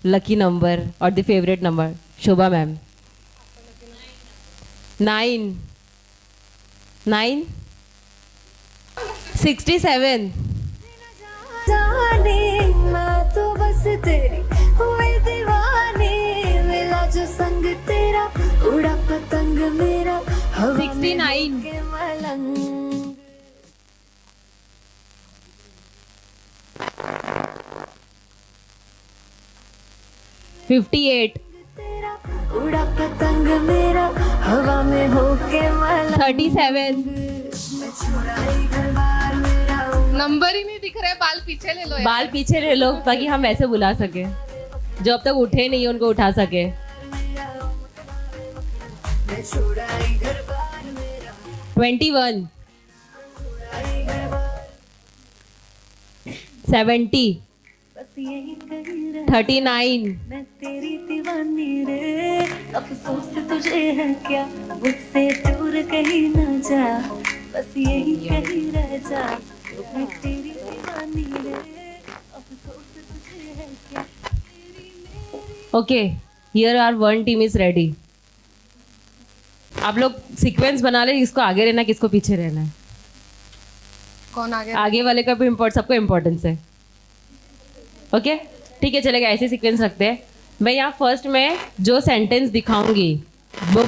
lucky number और the favourite number. Shobha ma'am. 9 67 मैं तो बस तेरी हुई दीवानी, मिला जो संग तेरा उड़ा पतंग मेरा 69 58 उड़ा पतंग मेरा हवा में होके मलंग 37 नंबर ही नहीं दिख रहा है, बाल पीछे ले लो यार। बाल पीछे ले लो ताकि हम ऐसे बुला सके, जो अब तक उठे नहीं उनको उठा सके। 21 70 39 मैं तेरी दीवानी रे, अफसोस तुझे है क्या, मुझसे दूर कहीं ना जा, बस यही कहीं रह जा, मैं तेरी दीवानी रे, अफसोस तुझे है क्या। Okay, here are one team is ready. आप लोग सीक्वेंस बना ले, किसको आगे रहना किसको पीछे रहना है। कौन आगे? आगे वाले का भी सबको इम्पोर्टेंस है। ओके ठीक है, चलेगा, ऐसे सीक्वेंस रखते हैं। मैं यहाँ फर्स्ट में जो सेंटेंस दिखाऊंगी वो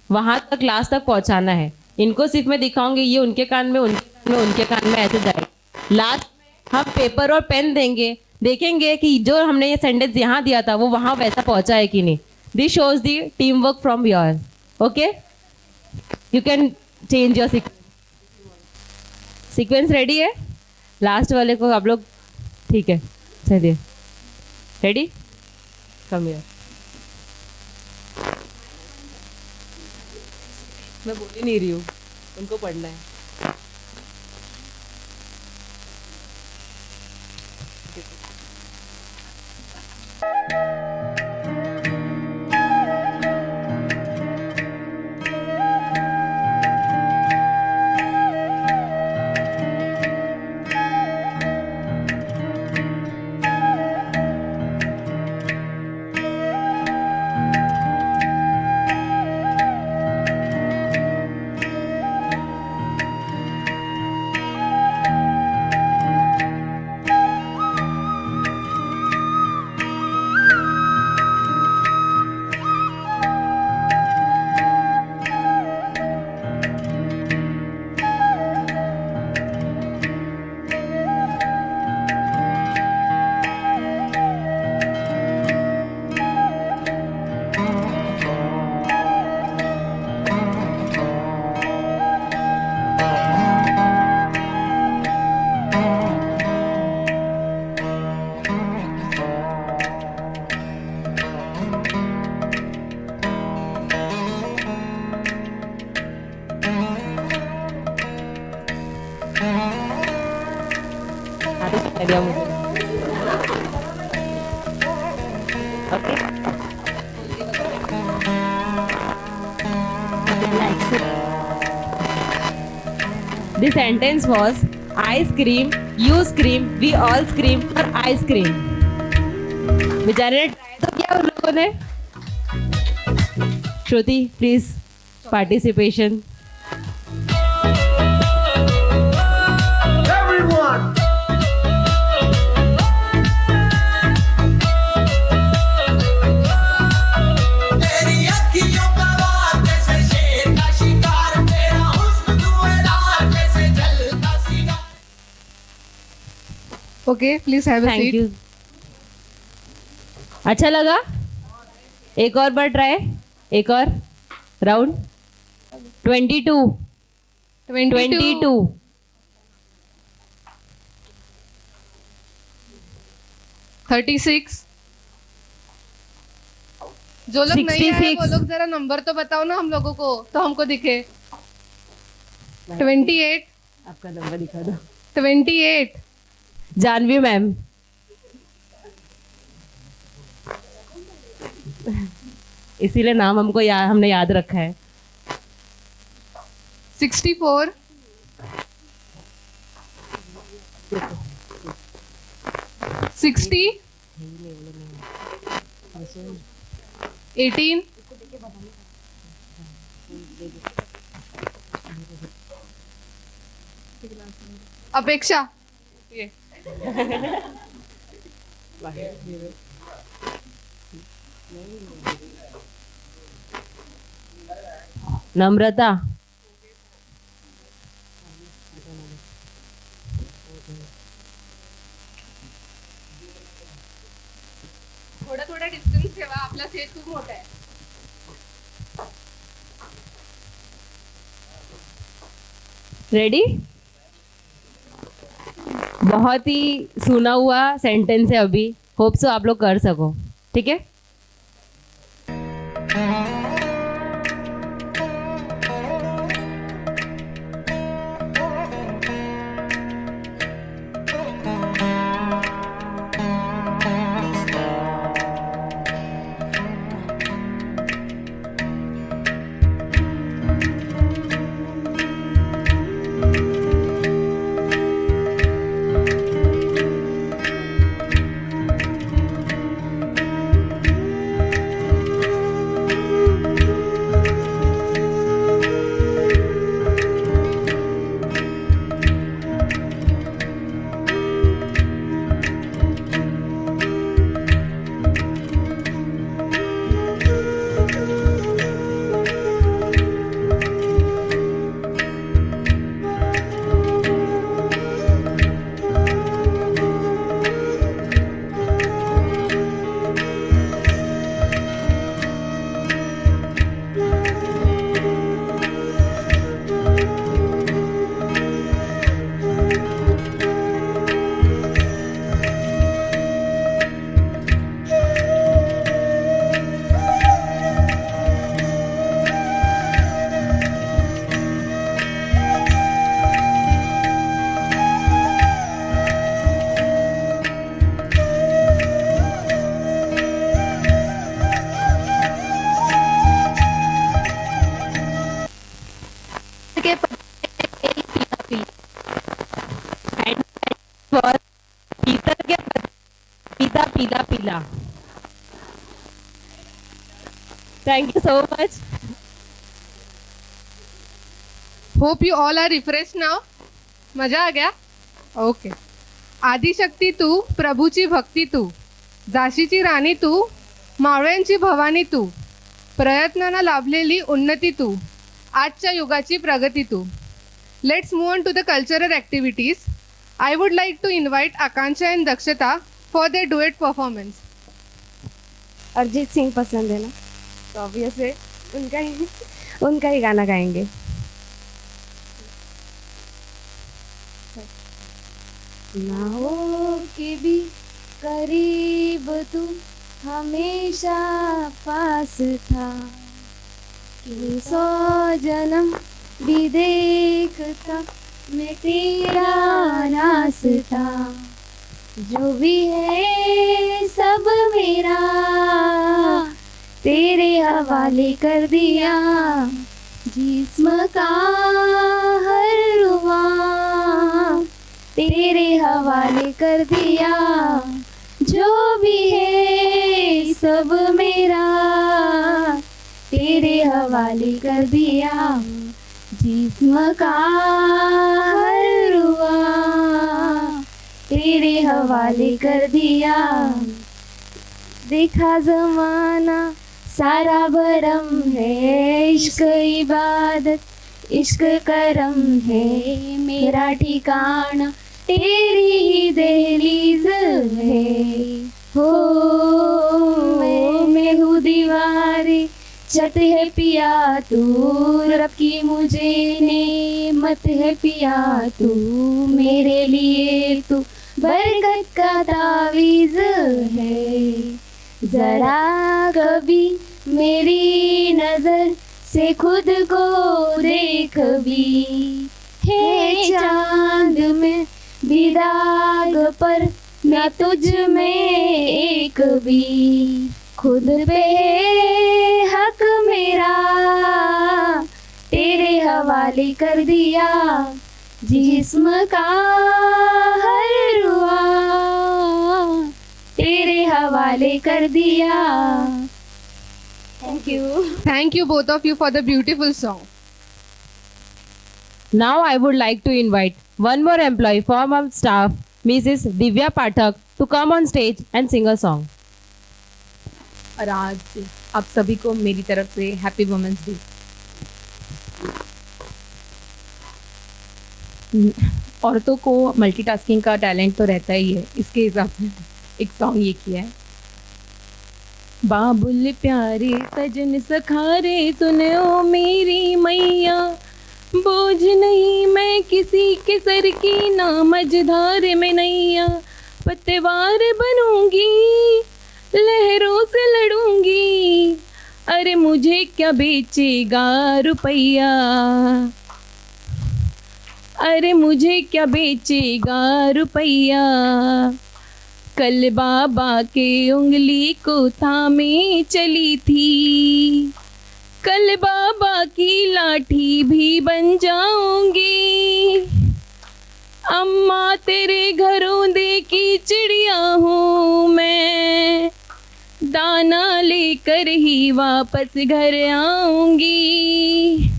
वहाँ तक लास्ट तक पहुँचाना है। इनको सिर्फ मैं दिखाऊंगी, ये उनके कान में उनके कान में ऐसे जाएगा। लास्ट हम पेपर और पेन देंगे, देखेंगे कि जो हमने ये सेंटेंस यहाँ दिया था वो वहाँ वैसा पहुँचा है कि नहीं। This shows the team work from your. Okay, you can change your sequence. Ready है? लास्ट वाले को आप लोग, ठीक है, चलिए रेडी, कम हियर। मैं बोल ही नहीं रही हूँ, उनको पढ़ना है। आगे चला गया मुझे। Okay The sentence was I scream, you scream, we all scream for ice cream. बेचारे ने ट्राई तो किया उन लोगों ने। श्रुति प्लीज पार्टिसिपेशन। Everyone. तेरी अखियों का वार जैसे शेर का शिकार, तेरा हुस्न धुएंधार जैसे जलता cigar. Okay, please have a thank seat. You. अच्छा लगा? एक और बार ट्राई, एक और राउंड। 22 36 जो लोग नहीं आए 66 वो लोग जरा नंबर तो बताओ ना हम लोगों को, तो हमको दिखे। 28 आपका नंबर दिखा दो। 28 जानवी मैम। इसीलिए नाम हमको हमने याद रखा है। 64 60 18 अपेक्षा ये नम्रता। थोड़ा थोड़ा डिस्टन्स ठेवा, आपला सेट खूप मोठा आहे। रेडी? बहुत ही सुना हुआ सेंटेंस है अभी, होप सो आप लोग कर सको। ठीक है? पीला। Thank you so much. Hope you all are refresh now. मजा आ गया? ओके। आदिशक्ती तू, प्रभूची भक्ती तू, झाशीची राणी तू, मावळ्यांची भवानी तू, प्रयत्नांना लाभलेली उन्नती तू, आजच्या युगाची प्रगती तू. Let's move on to the cultural activities. I would like to invite Akansha and Dakshata for their duet performance. Arijit Singh पसंद है ना, तो ऑब्वियस है उनका ही गाना गाएंगे. ना हो के भी करीब तू हमेशा पास था, कि 100 जन्म भी देखता मैं तेरा रास्ता, जो भी है सब मेरा तेरे हवाले कर दिया। जिस्म का हर रुआ तेरे हवाले कर दिया, जो भी है सब मेरा तेरे हवाले कर दिया। जिस्म का हर रुआ तेरे हवाले कर दिया। देखा जमाना सारा भरम है, इश्क इबादत इश्क करम है। मेरा ठिकाना तेरी ही दहलीज है। हो मैं हूँ दीवारे, चट है पिया तू, रब की मुझे नेमत है पिया तू। मेरे लिए तू बरकत का तावीज़ है। जरा कभी मेरी नजर से खुद को देख भी, है चांद में भी दाग पर मैं तुझ में एक भी। खुद पे हक मेरा तेरे हवाले कर दिया। जिस्म का हर रुआ तेरे हवाले कर दिया। Thank you. Thank you both of you for the beautiful song. Now I would like to invite one more employee from our staff, Mrs. Divya Pathak, to come on stage and sing a song. और आज आप सभी को मेरी तरफ से happy women's day. औरतों को multitasking का talent तो रहता ही है, इसके हिसाब से एक सॉन्ग ये किया है। बाबुल प्यारे सजन सखारे सुने ओ मेरी मैया, बोझ नहीं मैं किसी के सर की, ना मझधार में नैया। पतवार बनूंगी लहरों से लड़ूंगी, अरे मुझे क्या बेचेगा रुपया, अरे मुझे क्या बेचेगा रुपया। कल बाबा के उंगली को थामे चली थी, कल बाबा की लाठी भी बन जाऊंगी। अम्मा तेरे घरों दे की चिड़िया हूँ मैं, दाना लेकर ही वापस घर आऊंगी।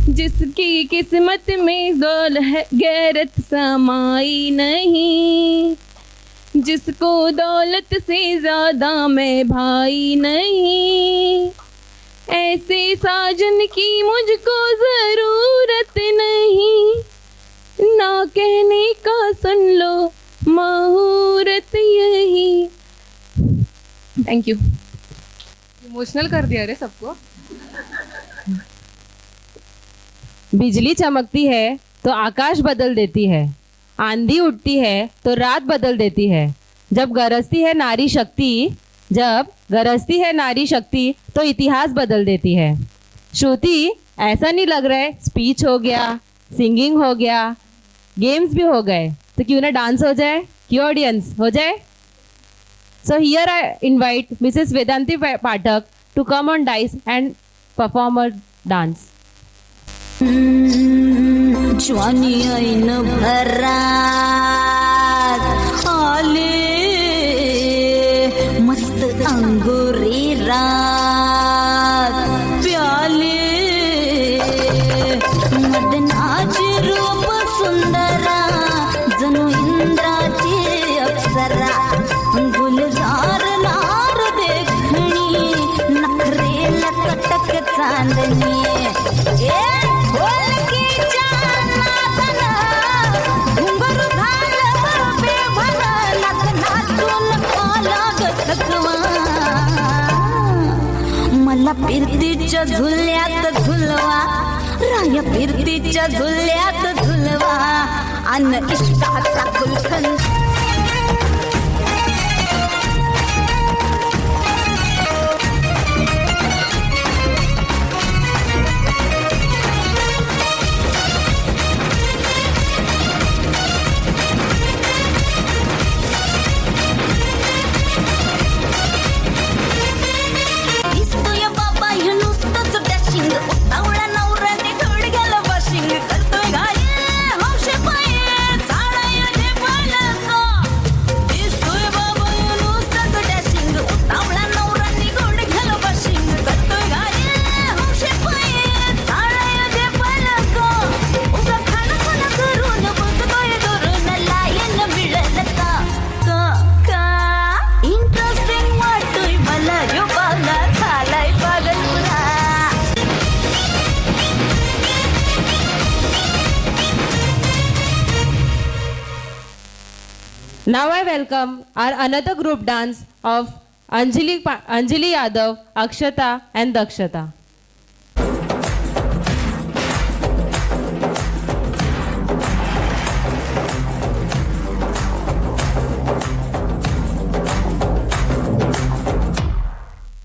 जिसकी किस्मत में गौल है गैरत समाई नहीं, जिसको दौलत से ज़्यादा मैं भाई नहीं, ऐसे साजन की मुझको ज़रूरत नहीं, ना कहने का सुन लो मुहूर्त यही। Thank you. इमोशनल कर दिया रे सबको। बिजली चमकती है तो आकाश बदल देती है, आंधी उठती है तो रात बदल देती है। जब गरजती है नारी शक्ति, जब गरजती है नारी शक्ति तो इतिहास बदल देती है। श्रुति, ऐसा नहीं लग रहा है स्पीच हो गया, सिंगिंग हो गया, गेम्स भी हो गए, तो क्यों ना डांस हो जाए, क्यों ऑडियंस हो जाए। So here I invite Mrs Vedanti Pathak to come on dais and perform a dance. जवानी ऐन भरात आले मस्त अंगूरी रात प्याले मदनाची रूप सुंदरा जणू इंद्राची अप्सरा गुलजार नार देखणी नखरे लकटक चांदणी मला फिरतीच्या झुल्यात झुलवा राया फिरतीच्या झुल्यात झुलवा अन इष्टाचा गुलखंद Now I welcome our another group dance of Anjali Yadav, Akshata and Dakshata.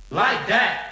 Like that.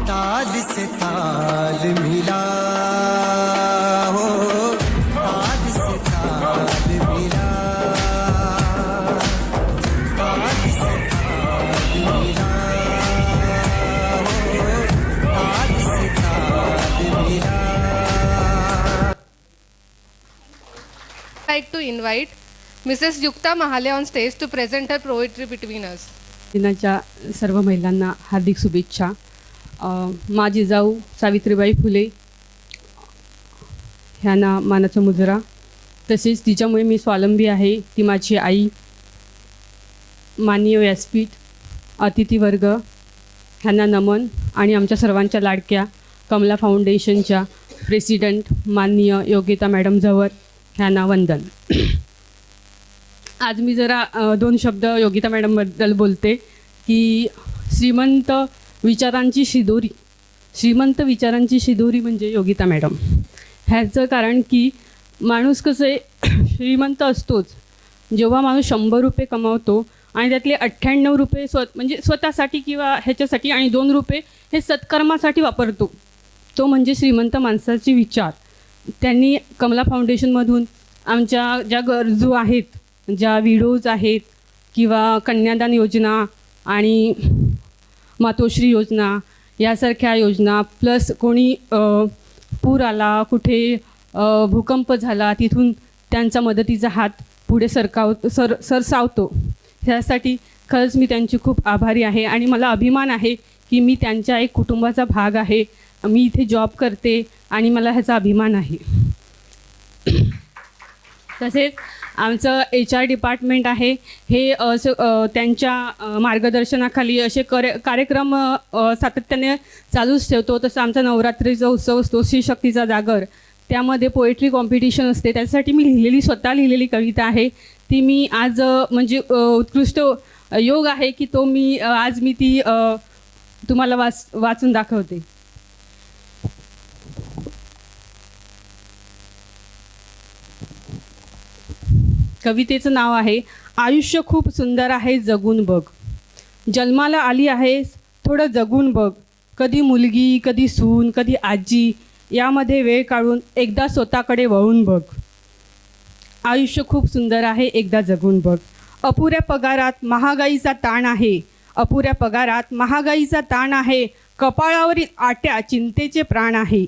ताल से ताल मिला हो, ताल से ताल मिला, ताल से ताल मिला हो, ताल से ताल मिला. I'd like to invite Mrs. Yukta Mahale on stage to present her poetry between us. दिनाच्या सर्व महिलांना हार्दिक शुभेच्छा. माझी जाऊ सावित्रीबाई फुले ह्यांना मानाचा मुजरा, तसेच तिच्यामुळे मी स्वावलंबी आहे. ती माझी आई. माननीय व्यासपीठ, अतिथीवर्ग ह्यांना नमन आणि आमच्या सर्वांच्या लाडक्या कमला फाउंडेशनच्या प्रेसिडेंट माननीय योगिता मॅडम झवर ह्यांना वंदन. आज मी जरा दोन शब्द योगिता मॅडमबद्दल बोलते की श्रीमंत विचारांची शिदोरी म्हणजे योगिता मॅडम. ह्याचं कारण की माणूस कसं आहे, श्रीमंत असतोच जेव्हा माणूस 100 रुपये कमावतो आणि त्यातले 98 रुपये म्हणजे स्वतःसाठी किंवा ह्याच्यासाठी आणि 2 रुपये हे सत्कर्मासाठी वापरतो. तो म्हणजे श्रीमंत माणसाचे विचार. त्यांनी कमला फाउंडेशनमधून आमच्या ज्या गरजू आहेत, ज्या विडोज आहेत किंवा कन्यादान योजना आणि मातोश्री योजना यासारख्या योजना, प्लस कोणी पूर आला, कुठे भूकंप झाला, तिथून त्यांचा मदतीचा हात पुढे सरसावतो. ह्यासाठी खरंच मी त्यांची खूप आभारी आहे आणि मला अभिमान आहे की मी त्यांच्या एक कुटुंबाचा भाग आहे. मी इथे जॉब करते आणि मला ह्याचा अभिमान आहे. तसेच आमचं HR डिपार्टमेंट आहे हे त्यांच्या मार्गदर्शनाखाली असे कार्यक्रम सातत्याने चालूच ठेवतो. तसं आमचा नवरात्रीचा उत्सव असतो, श्री शक्तीचा जागर, त्यामध्ये पोएट्री कॉम्पिटिशन असते. त्यासाठी मी स्वतः लिहिलेली कविता आहे ती मी आज म्हणजे उत्कृष्ट योग आहे की तो मी आज मी ती तुम्हाला वाचून दाखवते. कवितेचं नाव आहे आयुष्य खूप सुंदर आहे जगून बघ. जन्माला आली आहेस थोडं जगून बघ. कधी मुलगी, कधी सून, कधी आजी, यामध्ये वेळ काढून एकदा स्वतःकडे वळून बघ. आयुष्य खूप सुंदर आहे एकदा जगून बघ. अपुऱ्या पगारात महागाईचा ताण आहे. अपुऱ्या पगारात महागाईचा ताण आहे. कपाळावरील आट्या चिंतेचे प्राण आहे.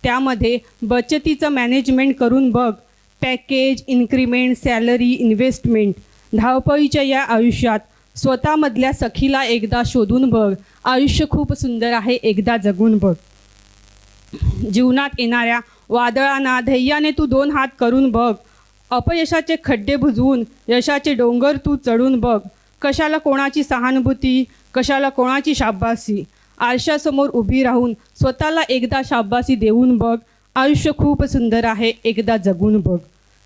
त्यामध्ये बचतीचं मॅनेजमेंट करून बघ. Package, increment, salary, investment. धावपळीच्या या आयुष्यात स्वतःमधल्या सखीला एकदा शोधून बघ. आयुष्य खूप सुंदर आहे एकदा जगून बघ. जीवनात येणाऱ्या वादळांना धैर्याने तू 2 हात करून बघ. अपयशाचे खड्डे बुजवून यशाचे डोंगर तू चढून बघ. कशाला कोणाची सहानुभूती, कशाला कोणाची शाबासी. आरशासमोर उभी राहून स्वतःला एकदा शाबासी देऊन बघ. आयुष्य खूप सुंदर आहे एकदा जगून बघ.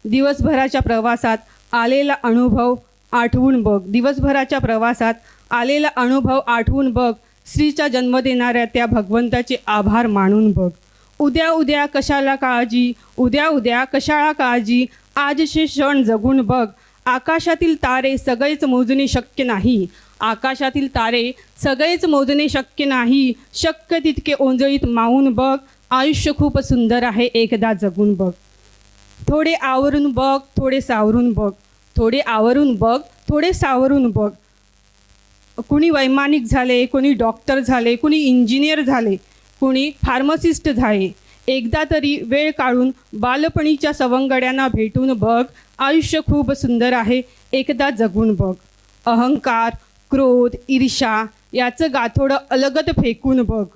दिवसभराच्या प्रवासात आलेला अनुभव आठवून बघ, दिवसभराच्या प्रवासात आलेला अनुभव आठवून बघ, स्त्रीचा जन्म देणाऱ्या त्या भगवंताचे आभार मानून बघ. उद्या उद्या कशाला काळजी, उद्या उद्या कशाला काळजी, आजचे क्षण जगून बघ. आकाशातील तारे सगळेच मोजणे शक्य नाही, आकाशातील तारे सगळेच मोजणे शक्य नाही, शक्य तितके ओंजळीत मावून बघ. आयुष्य खूप सुंदर आहे, एकदा जगून बघ. थोडे आवरून बघ, थोडे सावरून बघ, थोडे आवरून बघ, थोडे सावरून बघ. कुणी वैमानिक झाले, कुणी डॉक्टर झाले, कुणी इंजिनियर झाले, कुणी फार्मसिस्ट झाले. एकदा तरी वेळ काढून बालपणीच्या सवंगड्यांना भेटून बघ. आयुष्य खूप सुंदर आहे, एकदा जगून बघ. अहंकार, क्रोध, ईर्ष्या याचं गाठोडं अलगद फेकून बघ.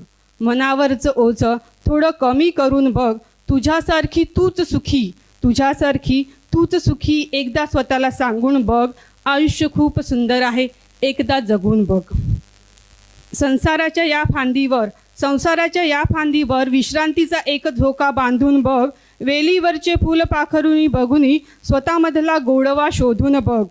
मनावरचं ओझं थोडं कमी करून बघ. तुझ्यासारखी तूच सुखी, तुझ्यासारखी तूच सुखी एकदा स्वतःला सांगून बघ. आयुष्य खूप सुंदर आहे, एकदा जगून बघ. संसाराच्या या फांदीवर विश्रांतीचा एक झोका बांधून बघ. वेलीवरचे फूल पाखरूनी बघूनी स्वतःमधला गोडवा शोधून बघ.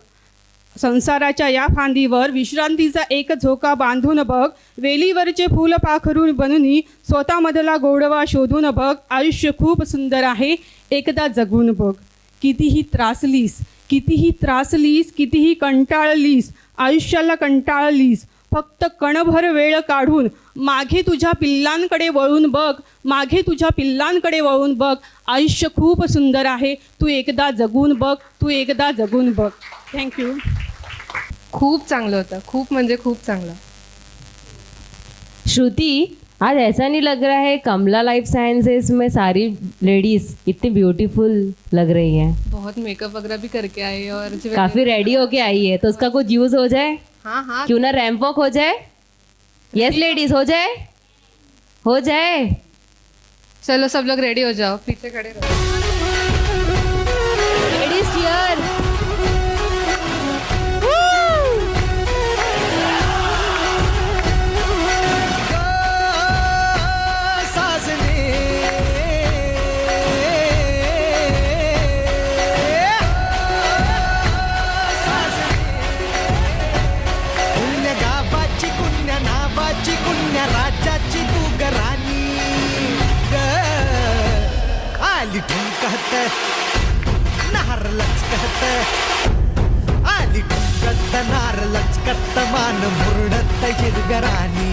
संसाराच्या या फांदीवर विश्रांतीचा एक झोका बांधून बघ. वेलीवरचे फूल पाखरून बनूनी स्वतःमधला गोडवा शोधून बघ. आयुष्य खूप सुंदर आहे, एकदा जगून बघ. कितीही त्रासलीस, कितीही कंटाळलीस, आयुष्याला कंटाळलीस, फक्त कणभर वेळ काढून मागे तुझ्या पिल्लांकडे वळून बघ, मागे तुझ्या पिल्लांकडे वळून बघ. आयुष्य खूप सुंदर आहे, तू एकदा जगून बघ, तू एकदा जगून बघ. थँक्यू. खूप चांगलं होतं, खूप म्हणजे खूप चांगलं. श्रुति, आज ऐसा नहीं लग रहा है कमला लाइफ साइंसेस में सारी लेडीज इतनी ब्यूटीफुल लग रही हैं. बहुत मेकअप वगैरह भी करके आए और काफी रेडी होके आई है, तो उसका कुछ यूज हो जाए. हाँ हाँ, क्यों ना रैंप वॉक हो जाए. यस लेडीज, हो जाए, हो जाए. चलो सब लोग रेडी हो जाओ, पीछे खड़े रहो. Ladies cheer. राज्याची तू गराणी आली ठुमकत नार लचकत, आली ठुमकत नार लचकत, मान मुरडत हिरगराणी.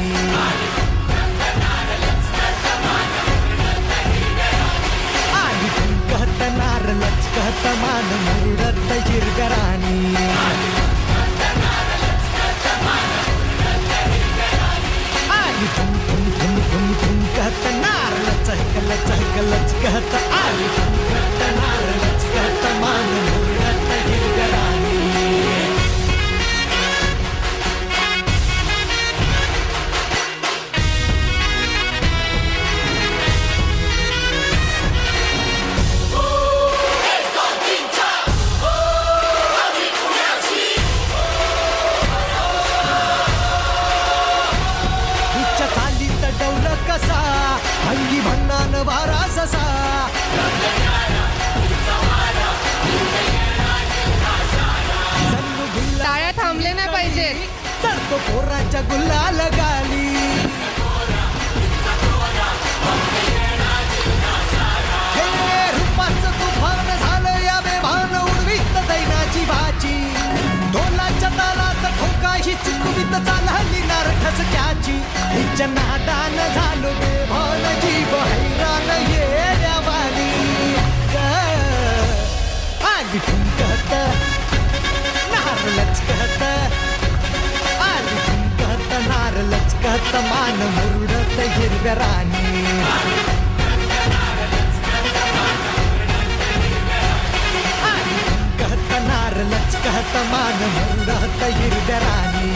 आली ठुमकत नार लचकत, मान मुरडत हिरगराणी. ठुम ठुम ठुम ठुम ठुम कहत नार लचक लचक लचकत, आली ठुम कहत नार लचकत, मान मुरडत हिरगराणी. अंगी भन्नान वारा ससा, टाळ्या थांबले नाही पाहिजे. चढतो पोराच्या गुलाल गाली, हे रूपाचं तुफान झालं या बेभान, उडवीत दैनाची भाची. ढोलाच्या तालात ठोका ही चुकवीत चालली नार ठसक्याची. हिच्या नादान झालो बेभान, जीव हैरान येड्यावानी. आली ठुमकत नार लचकत, आली ठुमकत नार लचकत, मान मुरडत हिरगराणी. आली ठुमकत नार लचकत, मान मुरडत हिरगराणी.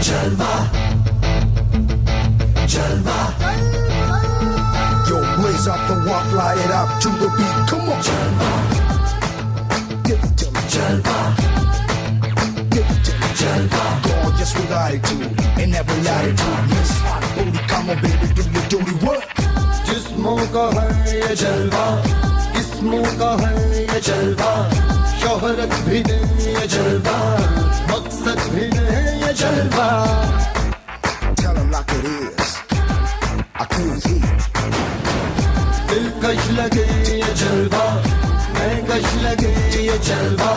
जलवा to the beat. Come on. Give it to me. Give it to me. Gorgeous with attitude in every latitude. Miss Hot Booty, come on baby, do your dirty work. जिस्मों का है ये जलवा, किस्मों का है ये जलवा, शोहरत भी दे ये जलवा, मकसद भी दे ये जलवा. Tell them like it is. I couldn't hear. दिलकश लगे ये जलवा, महकश लगे ये जलवा,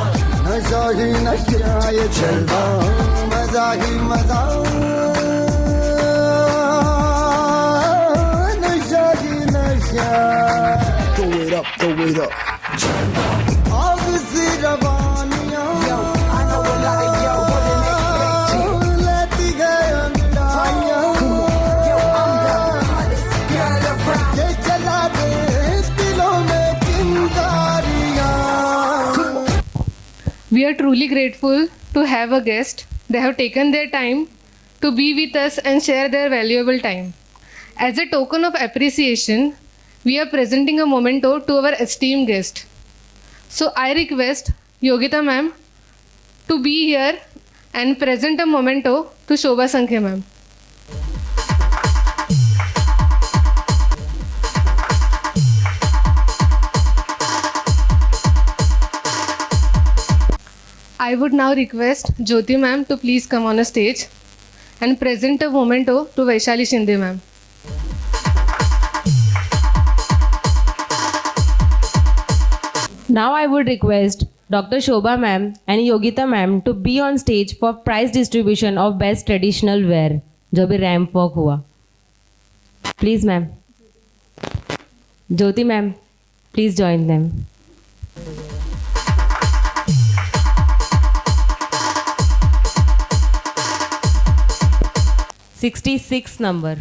नशा ही नशा ये जलवा, मजा ही मजा, नशा ही नशा. Throw it up, throw it up. आग सी रवानियां, लेती गए अंगड़ाइयां, ये जला दे दिलों में चिंगारियां. We are truly grateful to have a guest. They have taken their time to be with us and share their valuable time. As a token of appreciation, we are presenting a memento to our esteemed guest. So I request Yogita ma'am to be here and present a memento to Shobha Sankhe ma'am. I would now request Jyoti ma'am to please come on a stage and present a memento to Vaishali Shinde ma'am. Now I would request Dr. Shobha ma'am and Yogita ma'am to be on stage for prize distribution of best traditional wear जो भी ramp walk हुआ. Please ma'am. Jyoti ma'am, please join them. #66 number.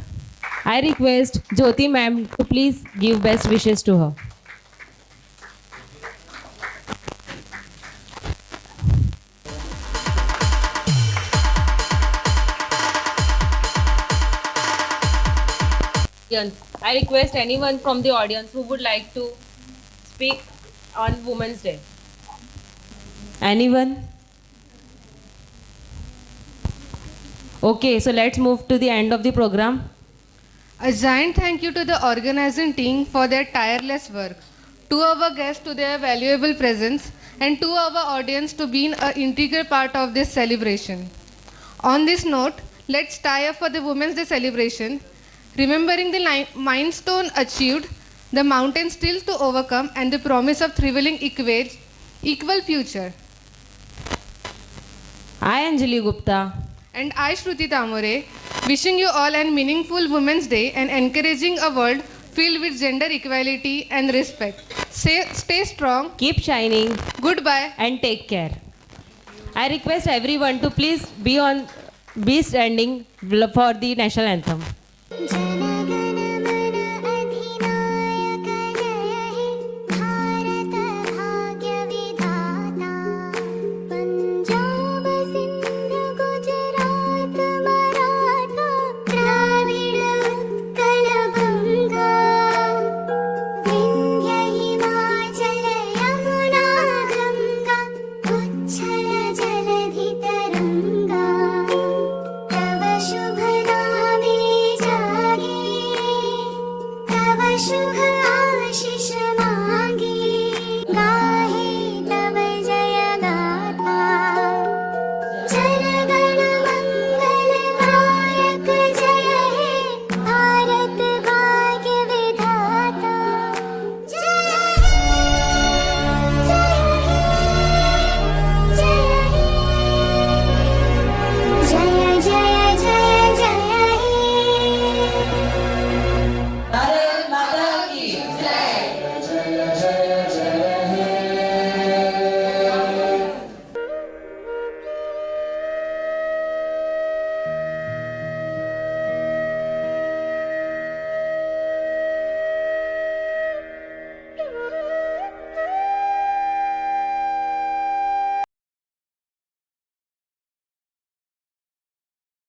I request Jyoti ma'am to please give best wishes to her. I request anyone from the audience who would like to speak on Women's Day. Anyone? Okay, so let's move to the end of the program. A giant thank you to the organizing team for their tireless work, to our guests to their valuable presence, and to our audience to being an integral part of this celebration. On this note, let's tie up for the Women's Day celebration, remembering the milestone achieved, the mountains still to overcome, and the promise of thriving equal future. I, Anjali Gupta, and I, Shruti Tamore, wishing you all a meaningful Women's Day and encouraging a world filled with gender equality and respect. Stay strong, keep shining, goodbye, and take care. I request everyone to please be standing for the national anthem.